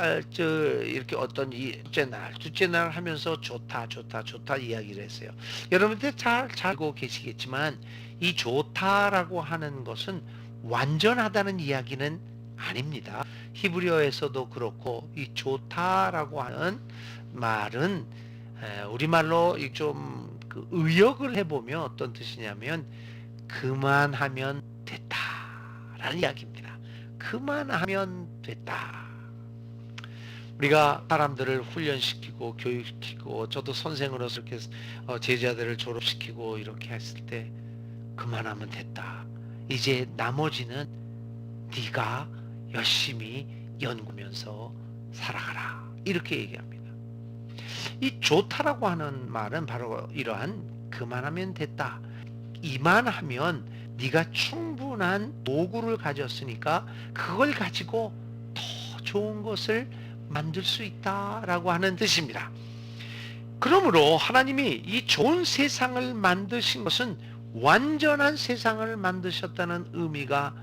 이렇게 어떤 둘째 날 하면서 좋다 이야기를 했어요. 여러분들 잘 알고 계시겠지만 이 좋다라고 하는 것은 완전하다는 이야기는 아닙니다. 히브리어에서도 그렇고 이 좋다라고 하는 말은 우리말로 좀 그 의역을 해보면 어떤 뜻이냐면 그만하면 됐다라는 이야기입니다. 그만하면 됐다. 우리가 사람들을 훈련시키고 교육시키고 저도 선생으로서 이렇게 제자들을 졸업시키고 이렇게 했을 때 그만하면 됐다. 이제 나머지는 네가 열심히 연구하면서 살아가라. 이렇게 얘기합니다. 이 좋다라고 하는 말은 바로 이러한 그만하면 됐다. 이만하면 네가 충분한 도구를 가졌으니까 그걸 가지고 더 좋은 것을 만들 수 있다라고 하는 뜻입니다. 그러므로 하나님이 이 좋은 세상을 만드신 것은 완전한 세상을 만드셨다는 의미가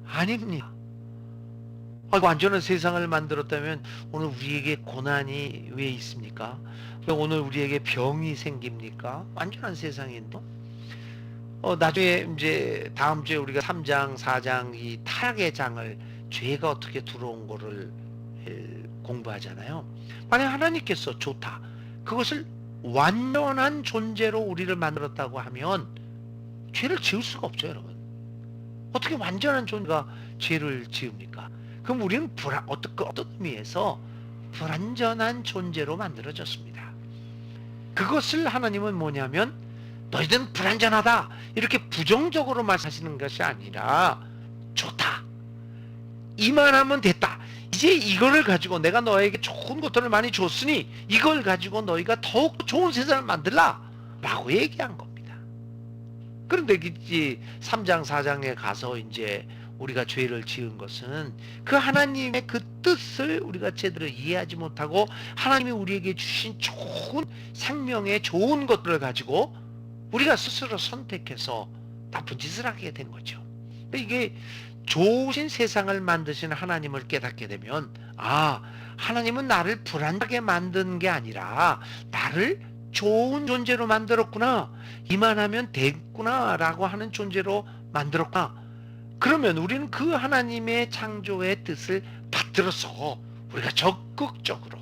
아닙니다. 완전한 세상을 만들었다면 오늘 우리에게 고난이 왜 있습니까? 오늘 우리에게 병이 생깁니까? 완전한 세상인데 나중에 이제 다음 주에 우리가 3장, 4장 이 타락의 장을 죄가 어떻게 들어온 거를 공부하잖아요. 만약 하나님께서 좋다. 그것을 완전한 존재로 우리를 만들었다고 하면 죄를 지을 수가 없죠, 여러분. 어떻게 완전한 존재가 죄를 지읍니까? 그럼 우리는 어떤 의미에서 불완전한 존재로 만들어졌습니다. 그것을 하나님은 뭐냐면 너희들은 불완전하다 이렇게 부정적으로 말씀하시는 것이 아니라 좋다. 이만하면 됐다. 이제 이거를 가지고 내가 너에게 좋은 것들을 많이 줬으니 이걸 가지고 너희가 더욱 좋은 세상을 만들라 라고 얘기한 겁니다. 그런데 이제 3장 4장에 가서 이제 우리가 죄를 지은 것은 그 하나님의 그 뜻을 우리가 제대로 이해하지 못하고 하나님이 우리에게 주신 좋은 생명의 좋은 것들을 가지고 우리가 스스로 선택해서 나쁜 짓을 하게 된 거죠. 이게 좋으신 세상을 만드신 하나님을 깨닫게 되면 하나님은 나를 불안하게 만든 게 아니라 나를 좋은 존재로 만들었구나, 이만하면 됐구나 라고 하는 존재로 만들었구나. 그러면 우리는 그 하나님의 창조의 뜻을 받들어서 우리가 적극적으로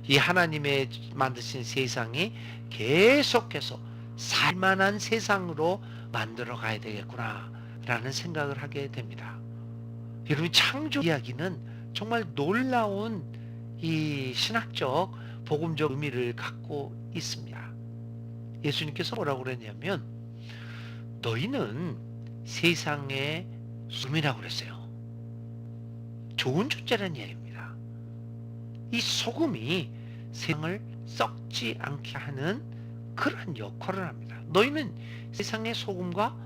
이 하나님의 만드신 세상이 계속해서 살만한 세상으로 만들어 가야 되겠구나 라는 생각을 하게 됩니다. 여러분, 창조 이야기는 정말 놀라운 이 신학적 복음적 의미를 갖고 있습니다. 예수님께서 뭐라고 그랬냐면 너희는 세상의 숨이라고 그랬어요. 좋은 존재라는 얘기입니다. 이 소금이 세상을 썩지 않게 하는 그러한 역할을 합니다. 너희는 세상의 소금과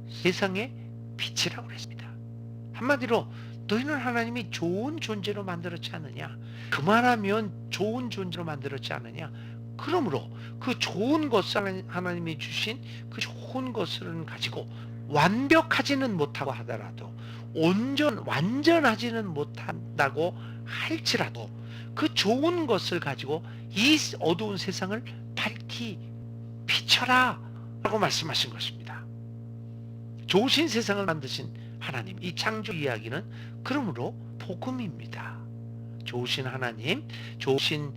세상의 빛이라고 했습니다. 한마디로 너희는 하나님이 좋은 존재로 만들었지 않느냐? 그만하면 좋은 존재로 만들었지 않느냐? 그러므로 그 좋은 것을 하나님이 주신 그 좋은 것을 가지고 완벽하지는 못하고 하더라도 완전하지는 못한다고 할지라도 그 좋은 것을 가지고 이 어두운 세상을 밝히 비춰라 라고 말씀하신 것입니다. 좋으신 세상을 만드신 하나님, 이 창조 이야기는 그러므로 복음입니다. 좋으신 하나님, 좋으신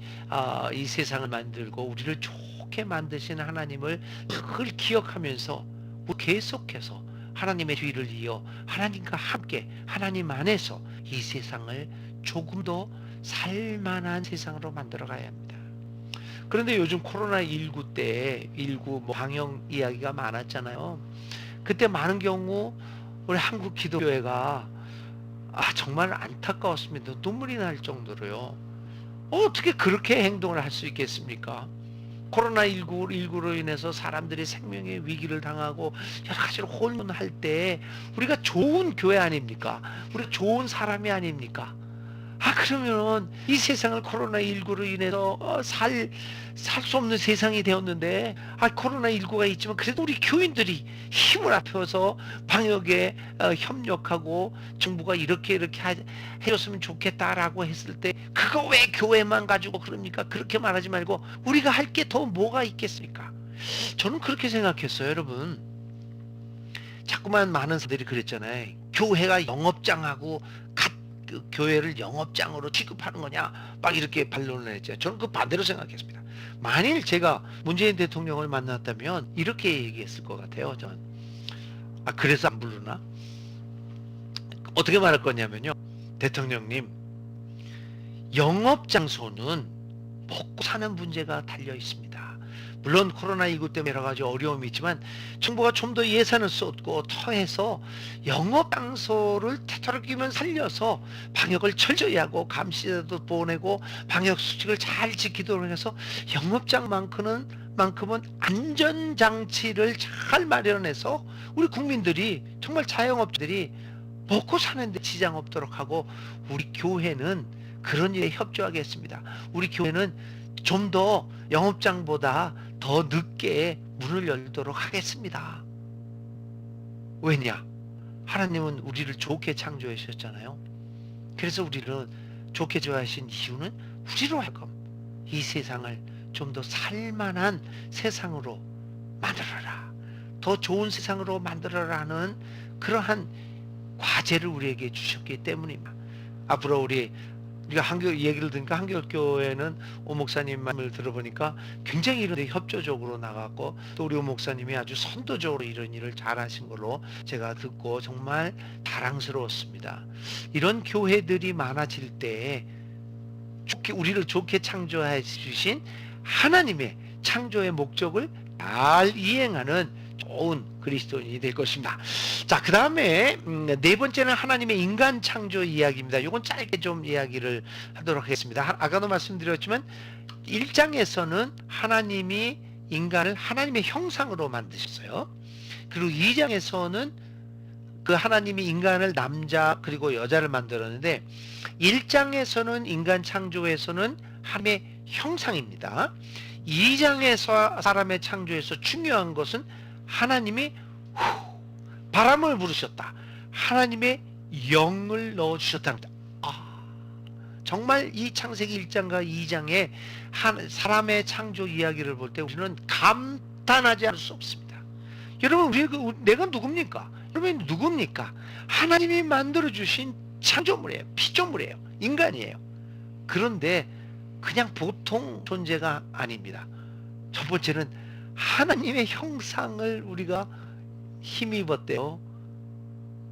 이 세상을 만들고 우리를 좋게 만드신 하나님을 늘 기억하면서 계속해서 하나님의 뒤를 이어 하나님과 함께 하나님 안에서 이 세상을 조금 더 살만한 세상으로 만들어 가야 합니다. 그런데 요즘 코로나19 때 방역 이야기가 많았잖아요. 그때 많은 경우 우리 한국 기독교회가 정말 안타까웠습니다. 눈물이 날 정도로요. 어떻게 그렇게 행동을 할 수 있겠습니까? 코로나19로 인해서 사람들이 생명의 위기를 당하고 여러 가지로 혼돈할 때 우리가 좋은 교회 아닙니까? 우리가 좋은 사람이 아닙니까? 그러면 이 세상을 코로나19로 인해서 살 수 없는 세상이 되었는데 코로나19가 있지만 그래도 우리 교인들이 힘을 합쳐서 방역에 협력하고 정부가 이렇게 해줬으면 좋겠다라고 했을 때 그거 왜 교회만 가지고 그럽니까? 그렇게 말하지 말고 우리가 할 게 더 뭐가 있겠습니까? 저는 그렇게 생각했어요. 여러분, 자꾸만 많은 사람들이 그랬잖아요. 교회가 영업장하고 그 교회를 영업장으로 취급하는 거냐 막 이렇게 반론을 했죠. 저는 그 반대로 생각했습니다. 만일 제가 문재인 대통령을 만났다면 이렇게 얘기했을 것 같아요. 전 그래서 안 부르나? 어떻게 말할 거냐면요, 대통령님, 영업장소는 먹고 사는 문제가 달려 있습니다. 물론 코로나19 때문에 여러 가지 어려움이 있지만 정부가 좀 더 예산을 쏟고 더해서 영업장소를 되도록이면 살려서 방역을 철저히 하고 감시자도 보내고 방역 수칙을 잘 지키도록 해서 영업장만큼은 안전장치를 잘 마련해서 우리 국민들이, 정말 자영업자들이 먹고 사는데 지장 없도록 하고, 우리 교회는 그런 일에 협조하겠습니다. 우리 교회는 좀 더 영업장보다 더 늦게 문을 열도록 하겠습니다. 왜냐? 하나님은 우리를 좋게 창조해 주셨잖아요. 그래서 우리를 좋게 좋아하신 이유는 우리로 하여금 이 세상을 좀 더 살만한 세상으로 만들어라, 더 좋은 세상으로 만들어라는 그러한 과제를 우리에게 주셨기 때문입니다. 앞으로 우리가 얘기를 들으니까 한결교회는 오 목사님 말을 들어보니까 굉장히 이런 데 협조적으로 나갔고, 또 우리 오 목사님이 아주 선도적으로 이런 일을 잘하신 걸로 제가 듣고 정말 자랑스러웠습니다. 이런 교회들이 많아질 때 우리를 좋게 창조해 주신 하나님의 창조의 목적을 잘 이행하는 좋은 그리스도인이 될 것입니다. 자, 그 다음에 네 번째는 하나님의 인간 창조 이야기입니다. 이건 짧게 좀 이야기를 하도록 하겠습니다. 아까도 말씀드렸지만 1장에서는 하나님이 인간을 하나님의 형상으로 만드셨어요. 그리고 2장에서는 그 하나님이 인간을 남자 그리고 여자를 만들었는데, 1장에서는 인간 창조에서는 하나님의 형상입니다. 2장에서 사람의 창조에서 중요한 것은 하나님이 바람을 부르셨다, 하나님의 영을 넣어주셨답니다. 정말 이 창세기 1장과 2장의 사람의 창조 이야기를 볼 때 우리는 감탄하지 않을 수 없습니다. 여러분, 내가 누굽니까? 여러분, 누굽니까? 하나님이 만들어주신 창조물이에요. 피조물이에요. 인간이에요. 그런데 그냥 보통 존재가 아닙니다. 첫 번째는 하나님의 형상을 우리가 힘입었대요.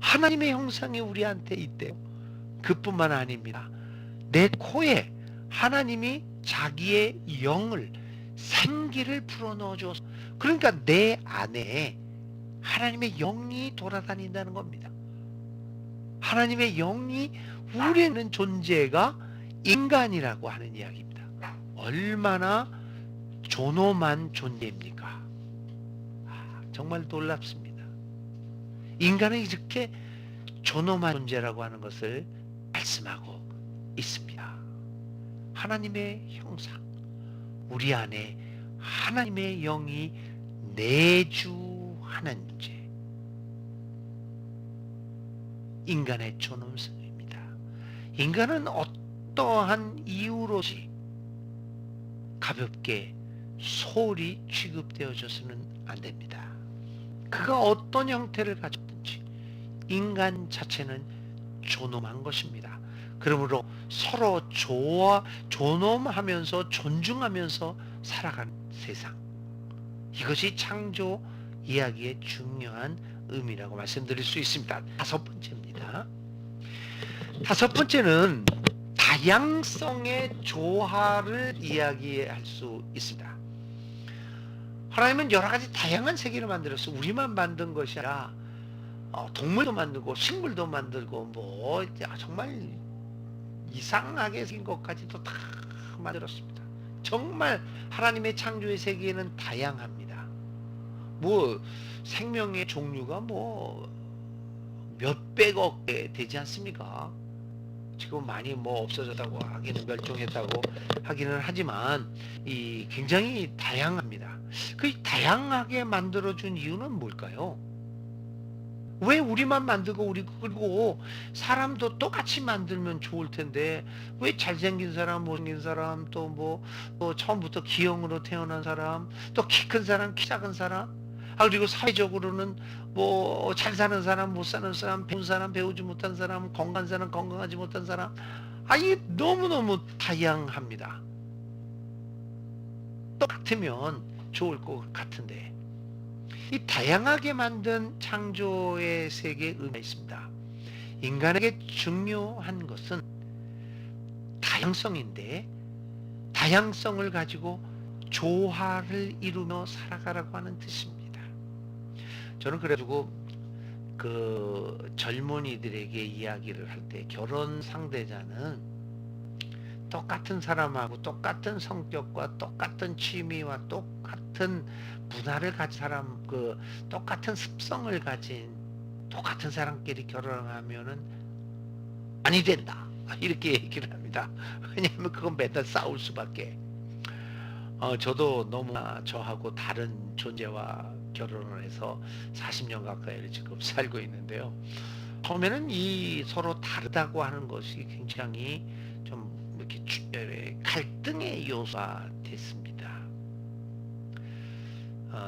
하나님의 형상이 우리한테 있대요. 그뿐만 아닙니다. 내 코에 하나님이 자기의 영을, 생기를 불어넣어줘서, 그러니까 내 안에 하나님의 영이 돌아다닌다는 겁니다. 하나님의 영이 우리는 존재가 인간이라고 하는 이야기입니다. 얼마나 존엄한 존재입니까? 정말 놀랍습니다. 인간은 이렇게 존엄한 존재라고 하는 것을 말씀하고 있습니다. 하나님의 형상, 우리 안에 하나님의 영이 내주하는 죄, 인간의 존엄성입니다. 인간은 어떠한 이유로지 가볍게 소홀히 취급되어져서는 안 됩니다. 그가 어떤 형태를 가졌든지 인간 자체는 존엄한 것입니다. 그러므로 서로 존엄하면서 존중하면서 살아가는 세상, 이것이 창조 이야기의 중요한 의미라고 말씀드릴 수 있습니다. 다섯 번째입니다. 다섯 번째는 다양성의 조화를 이야기할 수 있습니다. 하나님은 여러 가지 다양한 세계를 만들었어. 우리만 만든 것이 아니라 동물도 만들고 식물도 만들고 뭐 정말 이상하게 생긴 것까지도 다 만들었습니다. 정말 하나님의 창조의 세계는 다양합니다. 뭐 생명의 종류가 뭐 몇백억 개 되지 않습니까? 지금 많이 뭐 없어졌다고 하기는, 멸종했다고 하기는 하지만 이 굉장히 다양합니다. 그 다양하게 만들어준 이유는 뭘까요? 왜 우리만 만들고 그리고 사람도 똑같이 만들면 좋을 텐데 왜 잘생긴 사람, 못생긴 사람, 또 처음부터 기형으로 태어난 사람, 또 키 큰 사람, 키 작은 사람, 그리고 사회적으로는 뭐 잘 사는 사람, 못 사는 사람, 배운 사람, 배우지 못한 사람, 건강한 사람, 건강하지 못한 사람, 이게 너무너무 다양합니다. 똑같으면 좋을 것 같은데 이 다양하게 만든 창조의 세계에 의미가 있습니다. 인간에게 중요한 것은 다양성인데 다양성을 가지고 조화를 이루며 살아가라고 하는 뜻입니다. 저는 그래가지고 그 젊은이들에게 이야기를 할 때 결혼 상대자는 똑같은 사람하고 똑같은 성격과 똑같은 취미와 똑같은 문화를 가진 사람, 똑같은 습성을 가진 똑같은 사람끼리 결혼하면은 아니 된다, 이렇게 얘기를 합니다. 왜냐하면 그건 맨날 싸울 수밖에. 저도 너무나 저하고 다른 존재와 결혼을 해서 40년 가까이를 지금 살고 있는데요. 처음에는 이 서로 다르다고 하는 것이 굉장히 좀 이렇게 갈등의 요소가 됐습니다.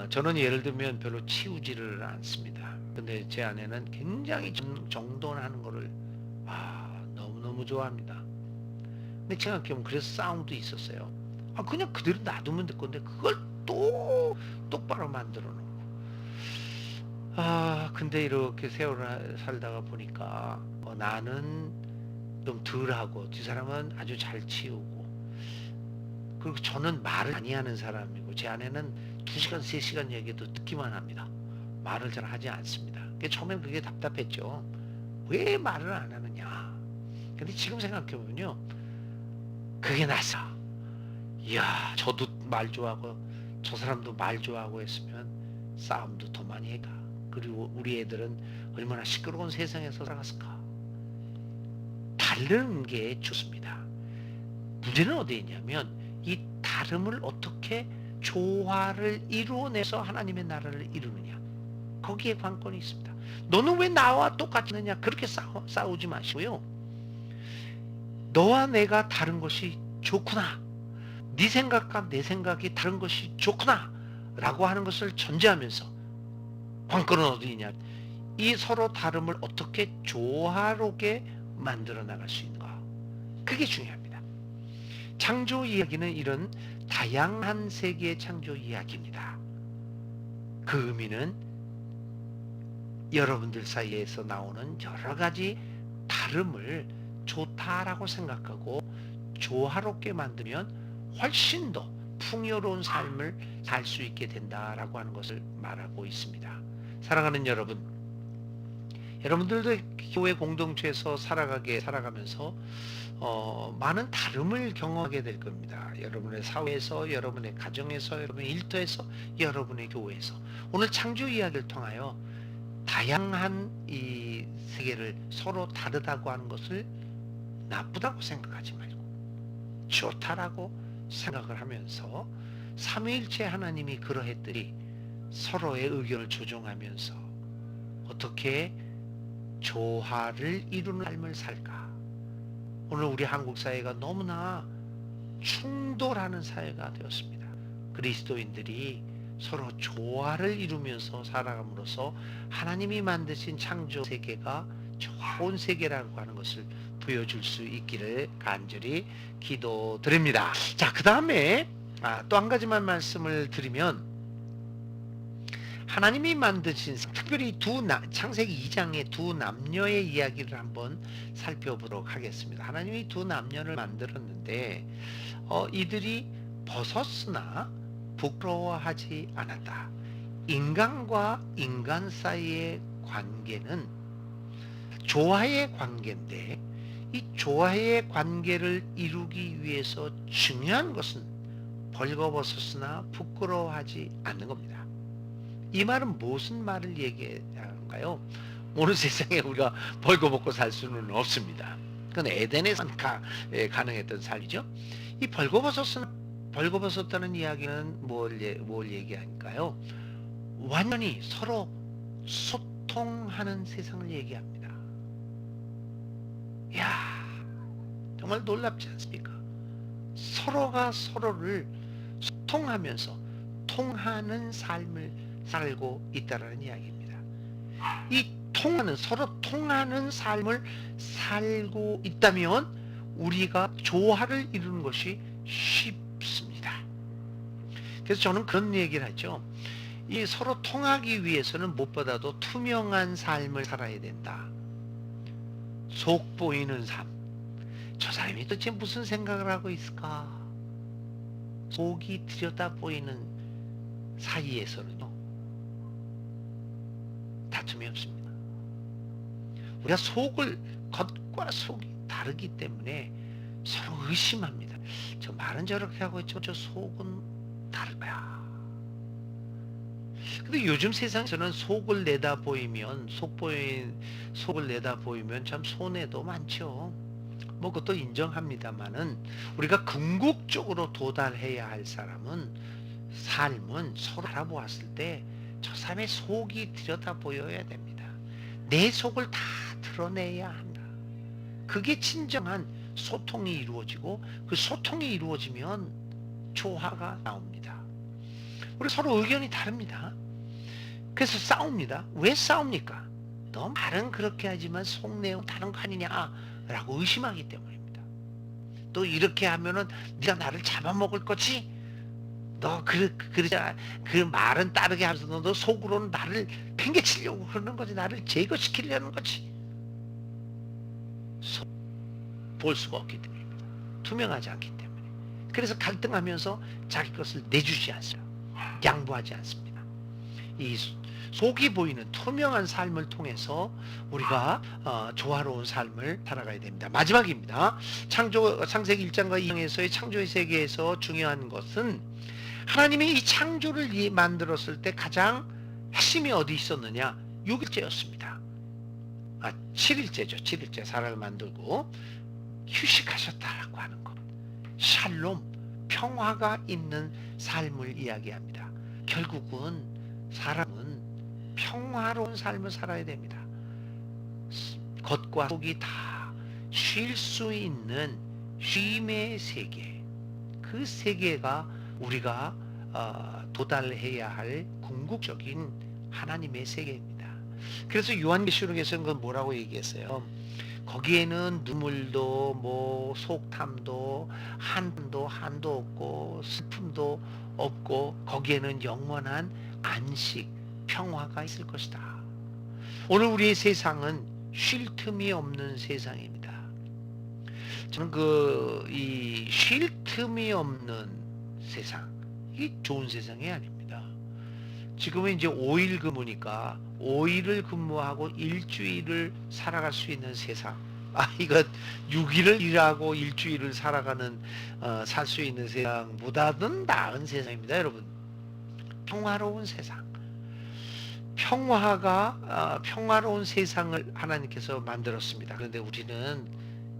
저는 예를 들면 별로 치우지를 않습니다. 근데 제 아내는 굉장히 정돈하는 거를 너무너무 좋아합니다. 근데 생각해보면 그래서 싸움도 있었어요. 그냥 그대로 놔두면 될 건데 그걸 또 똑바로 만들어 놓고. 근데 이렇게 세월을 살다가 보니까 나는 좀 덜하고 두 사람은 아주 잘 치우고, 그리고 저는 말을 많이 하는 사람이고 제 아내는 2시간 3시간 얘기도 듣기만 합니다. 말을 잘 하지 않습니다. 처음엔 그게 답답했죠. 왜 말을 안 하느냐. 근데 지금 생각해보면요, 그게 낫어. 이야, 저도 말 좋아하고 저 사람도 말 좋아하고 했으면 싸움도 더 많이 해가. 그리고 우리 애들은 얼마나 시끄러운 세상에서 살아갔을까. 다른 게 좋습니다. 문제는 어디에 있냐면 이 다름을 어떻게 조화를 이루어내서 하나님의 나라를 이루느냐, 거기에 관건이 있습니다. 너는 왜 나와 똑같느냐, 그렇게 싸우지 마시고요, 너와 내가 다른 것이 좋구나, 네 생각과 내 생각이 다른 것이 좋구나 라고 하는 것을 전제하면서 관건은 어디냐, 이 서로 다름을 어떻게 조화롭게 만들어 나갈 수 있는가, 그게 중요합니다. 창조 이야기는 이런 다양한 세계의 창조 이야기입니다. 그 의미는 여러분들 사이에서 나오는 여러 가지 다름을 좋다라고 생각하고 조화롭게 만들면 훨씬 더 풍요로운 삶을 살 수 있게 된다라고 하는 것을 말하고 있습니다. 사랑하는 여러분, 여러분들도 교회 공동체에서 살아가면서 많은 다름을 경험하게 될 겁니다. 여러분의 사회에서, 여러분의 가정에서, 여러분의 일터에서, 여러분의 교회에서. 오늘 창조 이야기를 통하여 다양한 이 세계를 서로 다르다고 하는 것을 나쁘다고 생각하지 말고 좋다라고 생각을 하면서 삼위일체 하나님이 그러했더니 서로의 의견을 조정하면서 어떻게 조화를 이루는 삶을 살까. 오늘 우리 한국 사회가 너무나 충돌하는 사회가 되었습니다. 그리스도인들이 서로 조화를 이루면서 살아감으로써 하나님이 만드신 창조 세계가 좋은 세계라고 하는 것을 보여줄 수 있기를 간절히 기도드립니다. 자, 그 다음에 또 한 가지만 말씀을 드리면, 하나님이 만드신 특별히 창세기 2장의 두 남녀의 이야기를 한번 살펴보도록 하겠습니다. 하나님이 두 남녀를 만들었는데 이들이 벗었으나 부끄러워하지 않았다. 인간과 인간 사이의 관계는 조화의 관계인데, 이 조화의 관계를 이루기 위해서 중요한 것은 벌거벗었으나 부끄러워하지 않는 겁니다. 이 말은 무슨 말을 얘기하는가요? 오늘 세상에 우리가 벌거벗고 살 수는 없습니다. 그건 에덴에서 가능했던 삶이죠. 이 벌거벗었다는 이야기는 뭘 얘기하니까요? 완전히 서로 소통하는 세상을 얘기합니다. 이야, 정말 놀랍지 않습니까? 서로가 서로를 소통하면서 통하는 삶을 살고 있다라는 이야기입니다. 이 서로 통하는 삶을 살고 있다면 우리가 조화를 이루는 것이 쉽습니다. 그래서 저는 그런 얘기를 하죠. 이 서로 통하기 위해서는 무엇보다도 투명한 삶을 살아야 된다. 속 보이는 삶. 저 사람이 도대체 무슨 생각을 하고 있을까? 속이 들여다 보이는 사이에서는요, 다툼이 없습니다. 우리가 겉과 속이 다르기 때문에 서로 의심합니다. 저 말은 저렇게 하고 있죠. 저 속은 다를 거야. 근데 요즘 세상에서는 속을 내다 보이면 참 손해도 많죠. 그것도 인정합니다만은, 우리가 궁극적으로 도달해야 할 삶은 서로 알아보았을 때 저 사람의 속이 들여다 보여야 됩니다. 내 속을 다 드러내야 한다. 그게 진정한 소통이 이루어지고, 그 소통이 이루어지면 조화가 나옵니다. 우리 서로 의견이 다릅니다. 그래서 싸웁니다. 왜 싸웁니까? 너 말은 그렇게 하지만 속 내용 다른 거 아니냐라고 의심하기 때문입니다. 또 이렇게 하면은 네가 나를 잡아먹을 거지? 너 그 말은 따르게 하면서 너 속으로는 나를 팽개치려고 그러는 거지. 나를 제거시키려는 거지. 볼 수가 없기 때문입니다. 투명하지 않기 때문에. 그래서 갈등하면서 자기 것을 내주지 않습니다. 양보하지 않습니다. 이 속이 보이는 투명한 삶을 통해서 우리가 조화로운 삶을 살아가야 됩니다. 마지막입니다. 창세기 1장과 2장에서의 창조의 세계에서 중요한 것은, 하나님이 이 창조를 만들었을 때 가장 핵심이 어디 있었느냐? 6일째였습니다. 7일째죠. 7일째 사람을 만들고 휴식하셨다라고 하는 것. 샬롬, 평화가 있는 삶을 이야기합니다. 결국은 사람은 평화로운 삶을 살아야 됩니다. 겉과 속이 다 쉴 수 있는 쉼의 세계, 그 세계가 우리가 도달해야 할 궁극적인 하나님의 세계입니다. 그래서 요한계시록에서는 그건 뭐라고 얘기했어요? 거기에는 눈물도 속탐도 한도 없고 슬픔도 없고, 거기에는 영원한 안식, 평화가 있을 것이다. 오늘 우리의 세상은 쉴 틈이 없는 세상입니다. 저는 이 쉴 틈이 없는 세상, 이게 좋은 세상이 아닙니다. 지금은 이제 5일 근무니까 5일을 근무하고 일주일을 살아갈 수 있는 세상. 이거 6일을 일하고 일주일을 살아가는 살 수 있는 세상보다는 나은 세상입니다, 여러분. 평화로운 세상. 평화로운 세상을 하나님께서 만들었습니다. 그런데 우리는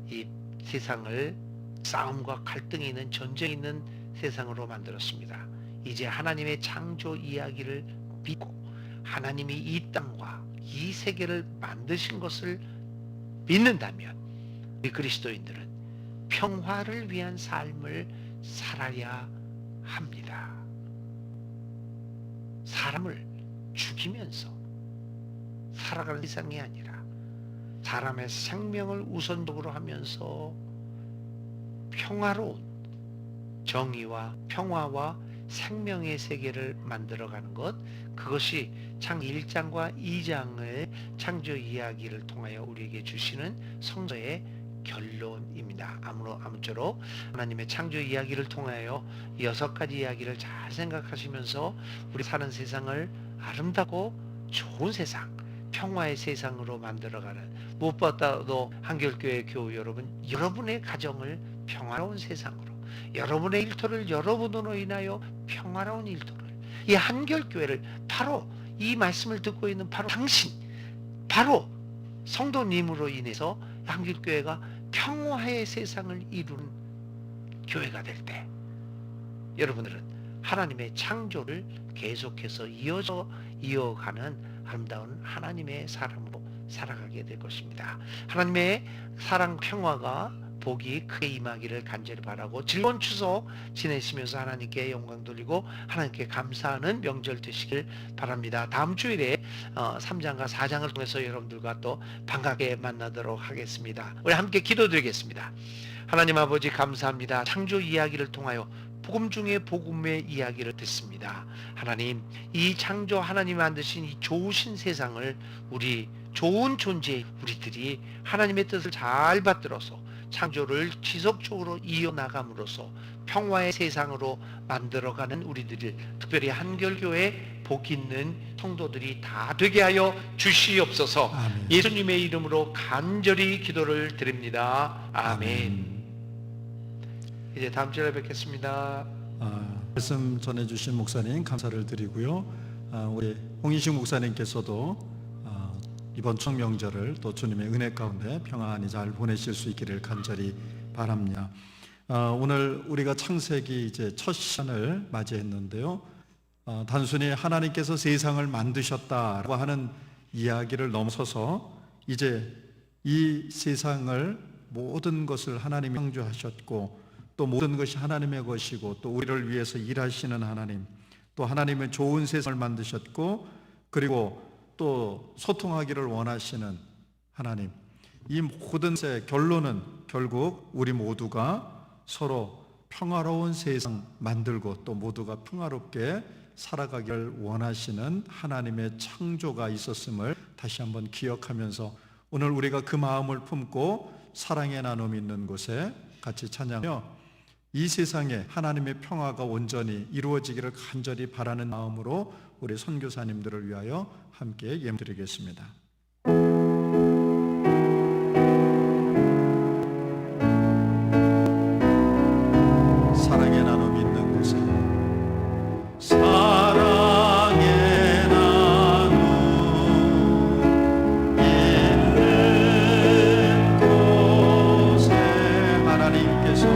이 세상을 싸움과 갈등이 있는, 전쟁이 있는 세상으로 만들었습니다. 이제 하나님의 창조 이야기를 믿고 하나님이 이 땅과 이 세계를 만드신 것을 믿는다면 우리 그리스도인들은 평화를 위한 삶을 살아야 합니다. 사람을 죽이면서 살아가는 세상이 아니라 사람의 생명을 우선적으로 하면서 평화로운 정의와 평화와 생명의 세계를 만들어가는 것, 그것이 창세기 1장과 2장을 창조 이야기를 통하여 우리에게 주시는 성서의 결론입니다. 아무쪼록 하나님의 창조 이야기를 통하여 6가지 이야기를 잘 생각하시면서 우리 사는 세상을 아름답고 좋은 세상, 평화의 세상으로 만들어가는, 무엇보다도 한결교회 교우 여러분, 여러분의 가정을 평화로운 세상으로, 여러분의 일터를 여러분으로 인하여 평화로운 일터를, 이 한결교회를 바로 이 말씀을 듣고 있는 바로 당신, 바로 성도님으로 인해서 한길교회가 평화의 세상을 이루는 교회가 될 때 여러분들은 하나님의 창조를 계속해서 이어가는 아름다운 하나님의 사람으로 살아가게 될 것입니다. 하나님의 사랑, 평화가 복이 크게 임하기를 간절히 바라고 즐거운 추석 지내시면서 하나님께 영광 돌리고 하나님께 감사하는 명절 되시길 바랍니다. 다음 주일에 3장과 4장을 통해서 여러분들과 또 반갑게 만나도록 하겠습니다. 우리 함께 기도드리겠습니다. 하나님 아버지 감사합니다. 창조 이야기를 통하여 복음 중에 복음의 이야기를 듣습니다. 하나님, 이 창조 하나님이 만드신 이 좋으신 세상을 우리 좋은 존재 우리들이 하나님의 뜻을 잘 받들어서 창조를 지속적으로 이어나감으로써 평화의 세상으로 만들어가는 우리들을, 특별히 한결교회 복 있는 성도들이 다 되게 하여 주시옵소서. 아멘. 예수님의 이름으로 간절히 기도를 드립니다. 아멘. 이제 다음 주에 뵙겠습니다. 말씀 전해주신 목사님 감사를 드리고요. 우리 홍인식 목사님께서도 이번 추석 명절을 또 주님의 은혜 가운데 평안히 잘 보내실 수 있기를 간절히 바랍니다. 오늘 우리가 창세기 이제 첫 시간을 맞이했는데요. 단순히 하나님께서 세상을 만드셨다라고 하는 이야기를 넘어서서 이제 이 세상을 모든 것을 하나님이 창조하셨고 또 모든 것이 하나님의 것이고 또 우리를 위해서 일하시는 하나님, 또 하나님은 좋은 세상을 만드셨고 그리고 또 소통하기를 원하시는 하나님, 이 모든 결론은 결국 우리 모두가 서로 평화로운 세상 만들고 또 모두가 평화롭게 살아가기를 원하시는 하나님의 창조가 있었음을 다시 한번 기억하면서 오늘 우리가 그 마음을 품고 사랑의 나눔이 있는 곳에 같이 찬양하며 이 세상에 하나님의 평화가 온전히 이루어지기를 간절히 바라는 마음으로 우리 선교사님들을 위하여 함께 예물드리겠습니다. 사랑의 나눔이 있는 곳에 사랑의 나눔 있는 곳에 하나님께서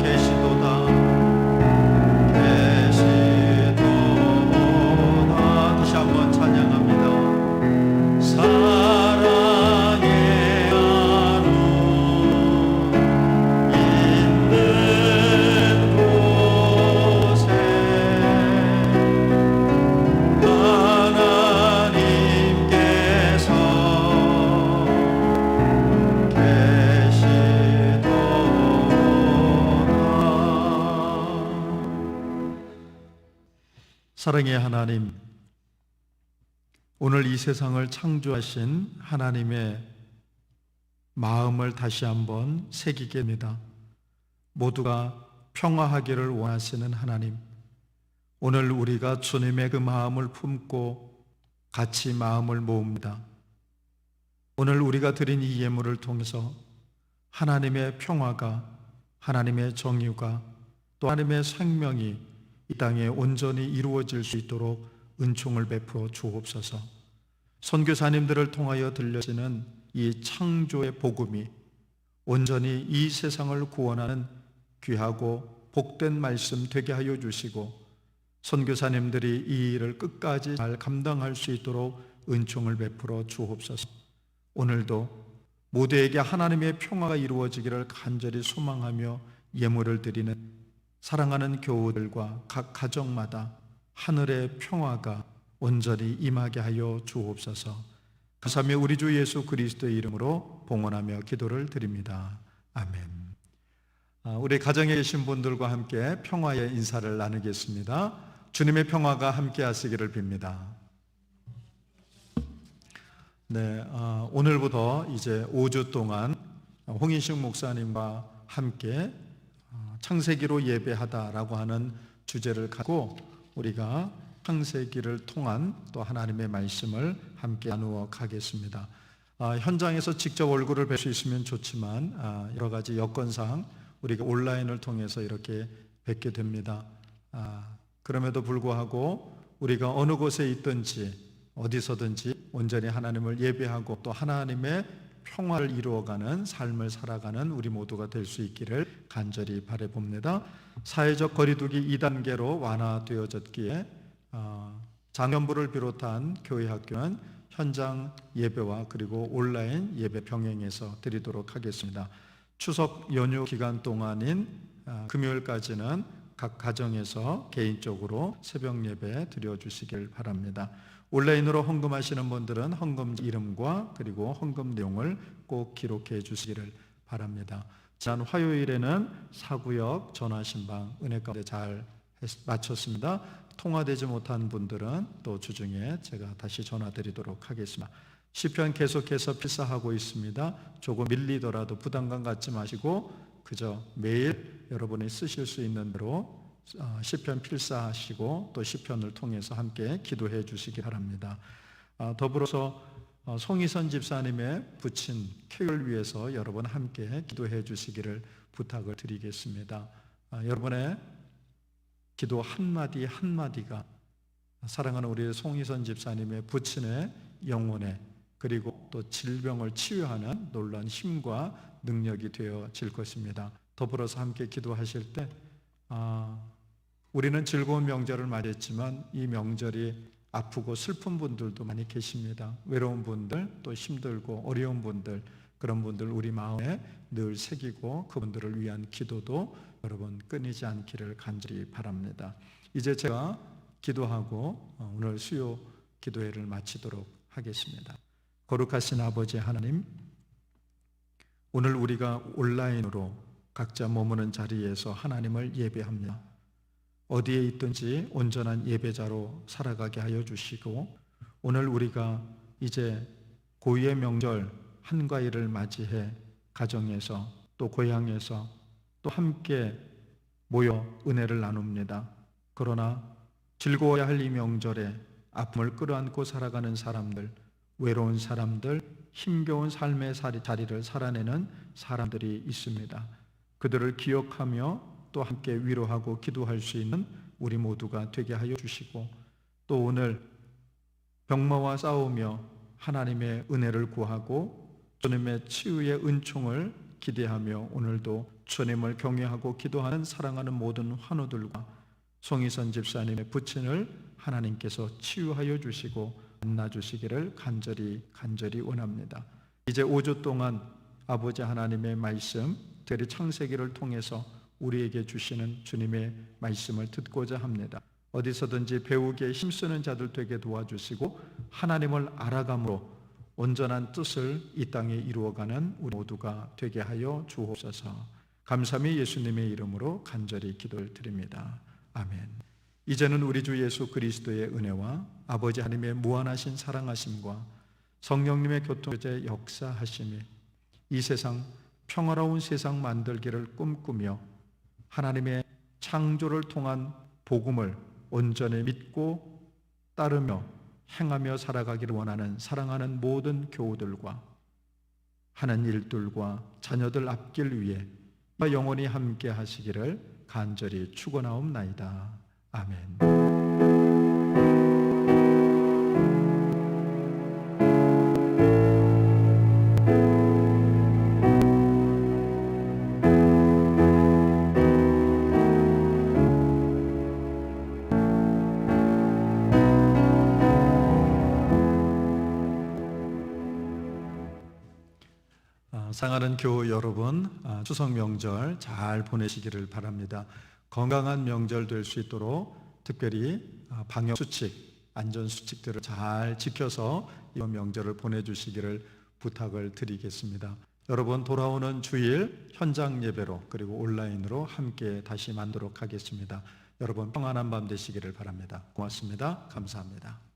계시도다. 다시 한번 찬양합니다. 사랑의 나눔 있는 곳에 하나님께서 사랑의 하나님, 오늘 이 세상을 창조하신 하나님의 마음을 다시 한번 새기게 됩니다. 모두가 평화하기를 원하시는 하나님, 오늘 우리가 주님의 그 마음을 품고 같이 마음을 모읍니다. 오늘 우리가 드린 이 예물을 통해서 하나님의 평화가, 하나님의 정의가, 또 하나님의 생명이 이 땅에 온전히 이루어질 수 있도록 은총을 베풀어 주옵소서. 선교사님들을 통하여 들려지는 이 창조의 복음이 온전히 이 세상을 구원하는 귀하고 복된 말씀 되게 하여 주시고, 선교사님들이 이 일을 끝까지 잘 감당할 수 있도록 은총을 베풀어 주옵소서. 오늘도 모두에게 하나님의 평화가 이루어지기를 간절히 소망하며 예물을 드리는 사랑하는 교우들과 각 가정마다 하늘의 평화가 온전히 임하게 하여 주옵소서. 감사하며 우리 주 예수 그리스도의 이름으로 봉헌하며 기도를 드립니다. 아멘. 우리 가정에 계신 분들과 함께 평화의 인사를 나누겠습니다. 주님의 평화가 함께 하시기를 빕니다. 네, 오늘부터 이제 5주 동안 홍인식 목사님과 함께 창세기로 예배하다라고 하는 주제를 갖고 우리가 창세기를 통한 또 하나님의 말씀을 함께 나누어 가겠습니다. 현장에서 직접 얼굴을 뵐 수 있으면 좋지만 여러 가지 여건상 우리가 온라인을 통해서 이렇게 뵙게 됩니다. 그럼에도 불구하고 우리가 어느 곳에 있든지 어디서든지 온전히 하나님을 예배하고 또 하나님의 평화를 이루어가는 삶을 살아가는 우리 모두가 될 수 있기를 간절히 바라봅니다. 사회적 거리두기 2단계로 완화되어졌기에 장년부를 비롯한 교회 학교는 현장 예배와 그리고 온라인 예배 병행해서 드리도록 하겠습니다. 추석 연휴 기간 동안인 금요일까지는 각 가정에서 개인적으로 새벽 예배 드려주시길 바랍니다. 온라인으로 헌금하시는 분들은 헌금 이름과 그리고 헌금 내용을 꼭 기록해 주시기를 바랍니다. 지난 화요일에는 사구역 전화신방 은혜 가운데 잘 마쳤습니다. 통화되지 못한 분들은 또 주중에 제가 다시 전화드리도록 하겠습니다. 시편 계속해서 필사하고 있습니다. 조금 밀리더라도 부담감 갖지 마시고 그저 매일 여러분이 쓰실 수 있는 대로 시편 필사하시고 또 시편을 통해서 함께 기도해 주시기 바랍니다. 더불어서 송희선 집사님의 부친 쾌를 위해서 여러분 함께 기도해 주시기를 부탁을 드리겠습니다. 여러분의 기도 한마디 한마디가 사랑하는 우리 송희선 집사님의 부친의 영혼에 그리고 또 질병을 치유하는 놀라운 힘과 능력이 되어질 것입니다. 더불어서 함께 기도하실 때 우리는 즐거운 명절을 맞이했지만 이 명절이 아프고 슬픈 분들도 많이 계십니다. 외로운 분들, 또 힘들고 어려운 분들, 그런 분들 우리 마음에 늘 새기고 그분들을 위한 기도도 여러분 끊이지 않기를 간절히 바랍니다. 이제 제가 기도하고 오늘 수요 기도회를 마치도록 하겠습니다. 거룩하신 아버지 하나님, 오늘 우리가 온라인으로 각자 머무는 자리에서 하나님을 예배합니다. 어디에 있든지 온전한 예배자로 살아가게 하여 주시고, 오늘 우리가 이제 고유의 명절 한가위를 맞이해 가정에서 또 고향에서 또 함께 모여 은혜를 나눕니다. 그러나 즐거워야 할 이 명절에 아픔을 끌어안고 살아가는 사람들, 외로운 사람들, 힘겨운 삶의 자리를 살아내는 사람들이 있습니다. 그들을 기억하며 또 함께 위로하고 기도할 수 있는 우리 모두가 되게 하여 주시고, 또 오늘 병마와 싸우며 하나님의 은혜를 구하고 주님의 치유의 은총을 기대하며 오늘도 주님을 경외하고 기도하는 사랑하는 모든 환우들과 송희선 집사님의 부친을 하나님께서 치유하여 주시고 만나 주시기를 간절히 원합니다. 이제 5주 동안 아버지 하나님의 말씀, 특별히 창세기를 통해서 우리에게 주시는 주님의 말씀을 듣고자 합니다. 어디서든지 배우기에 힘쓰는 자들 되게 도와주시고 하나님을 알아감으로 온전한 뜻을 이 땅에 이루어가는 우리 모두가 되게 하여 주옵소서. 감사히 예수님의 이름으로 간절히 기도를 드립니다. 아멘. 이제는 우리 주 예수 그리스도의 은혜와 아버지 하나님의 무한하신 사랑하심과 성령님의 교통제 역사하심이 이 세상 평화로운 세상 만들기를 꿈꾸며 하나님의 창조를 통한 복음을 온전히 믿고 따르며 행하며 살아가기를 원하는 사랑하는 모든 교우들과 하는 일들과 자녀들 앞길 위해 영원히 함께 하시기를 간절히 축원하옵나이다. 아멘. 사랑하는 교우 여러분, 추석 명절 잘 보내시기를 바랍니다. 건강한 명절 될 수 있도록 특별히 방역 수칙, 안전 수칙들을 잘 지켜서 이번 명절을 보내주시기를 부탁을 드리겠습니다. 여러분, 돌아오는 주일 현장 예배로 그리고 온라인으로 함께 다시 만나도록 하겠습니다. 여러분 평안한 밤 되시기를 바랍니다. 고맙습니다. 감사합니다.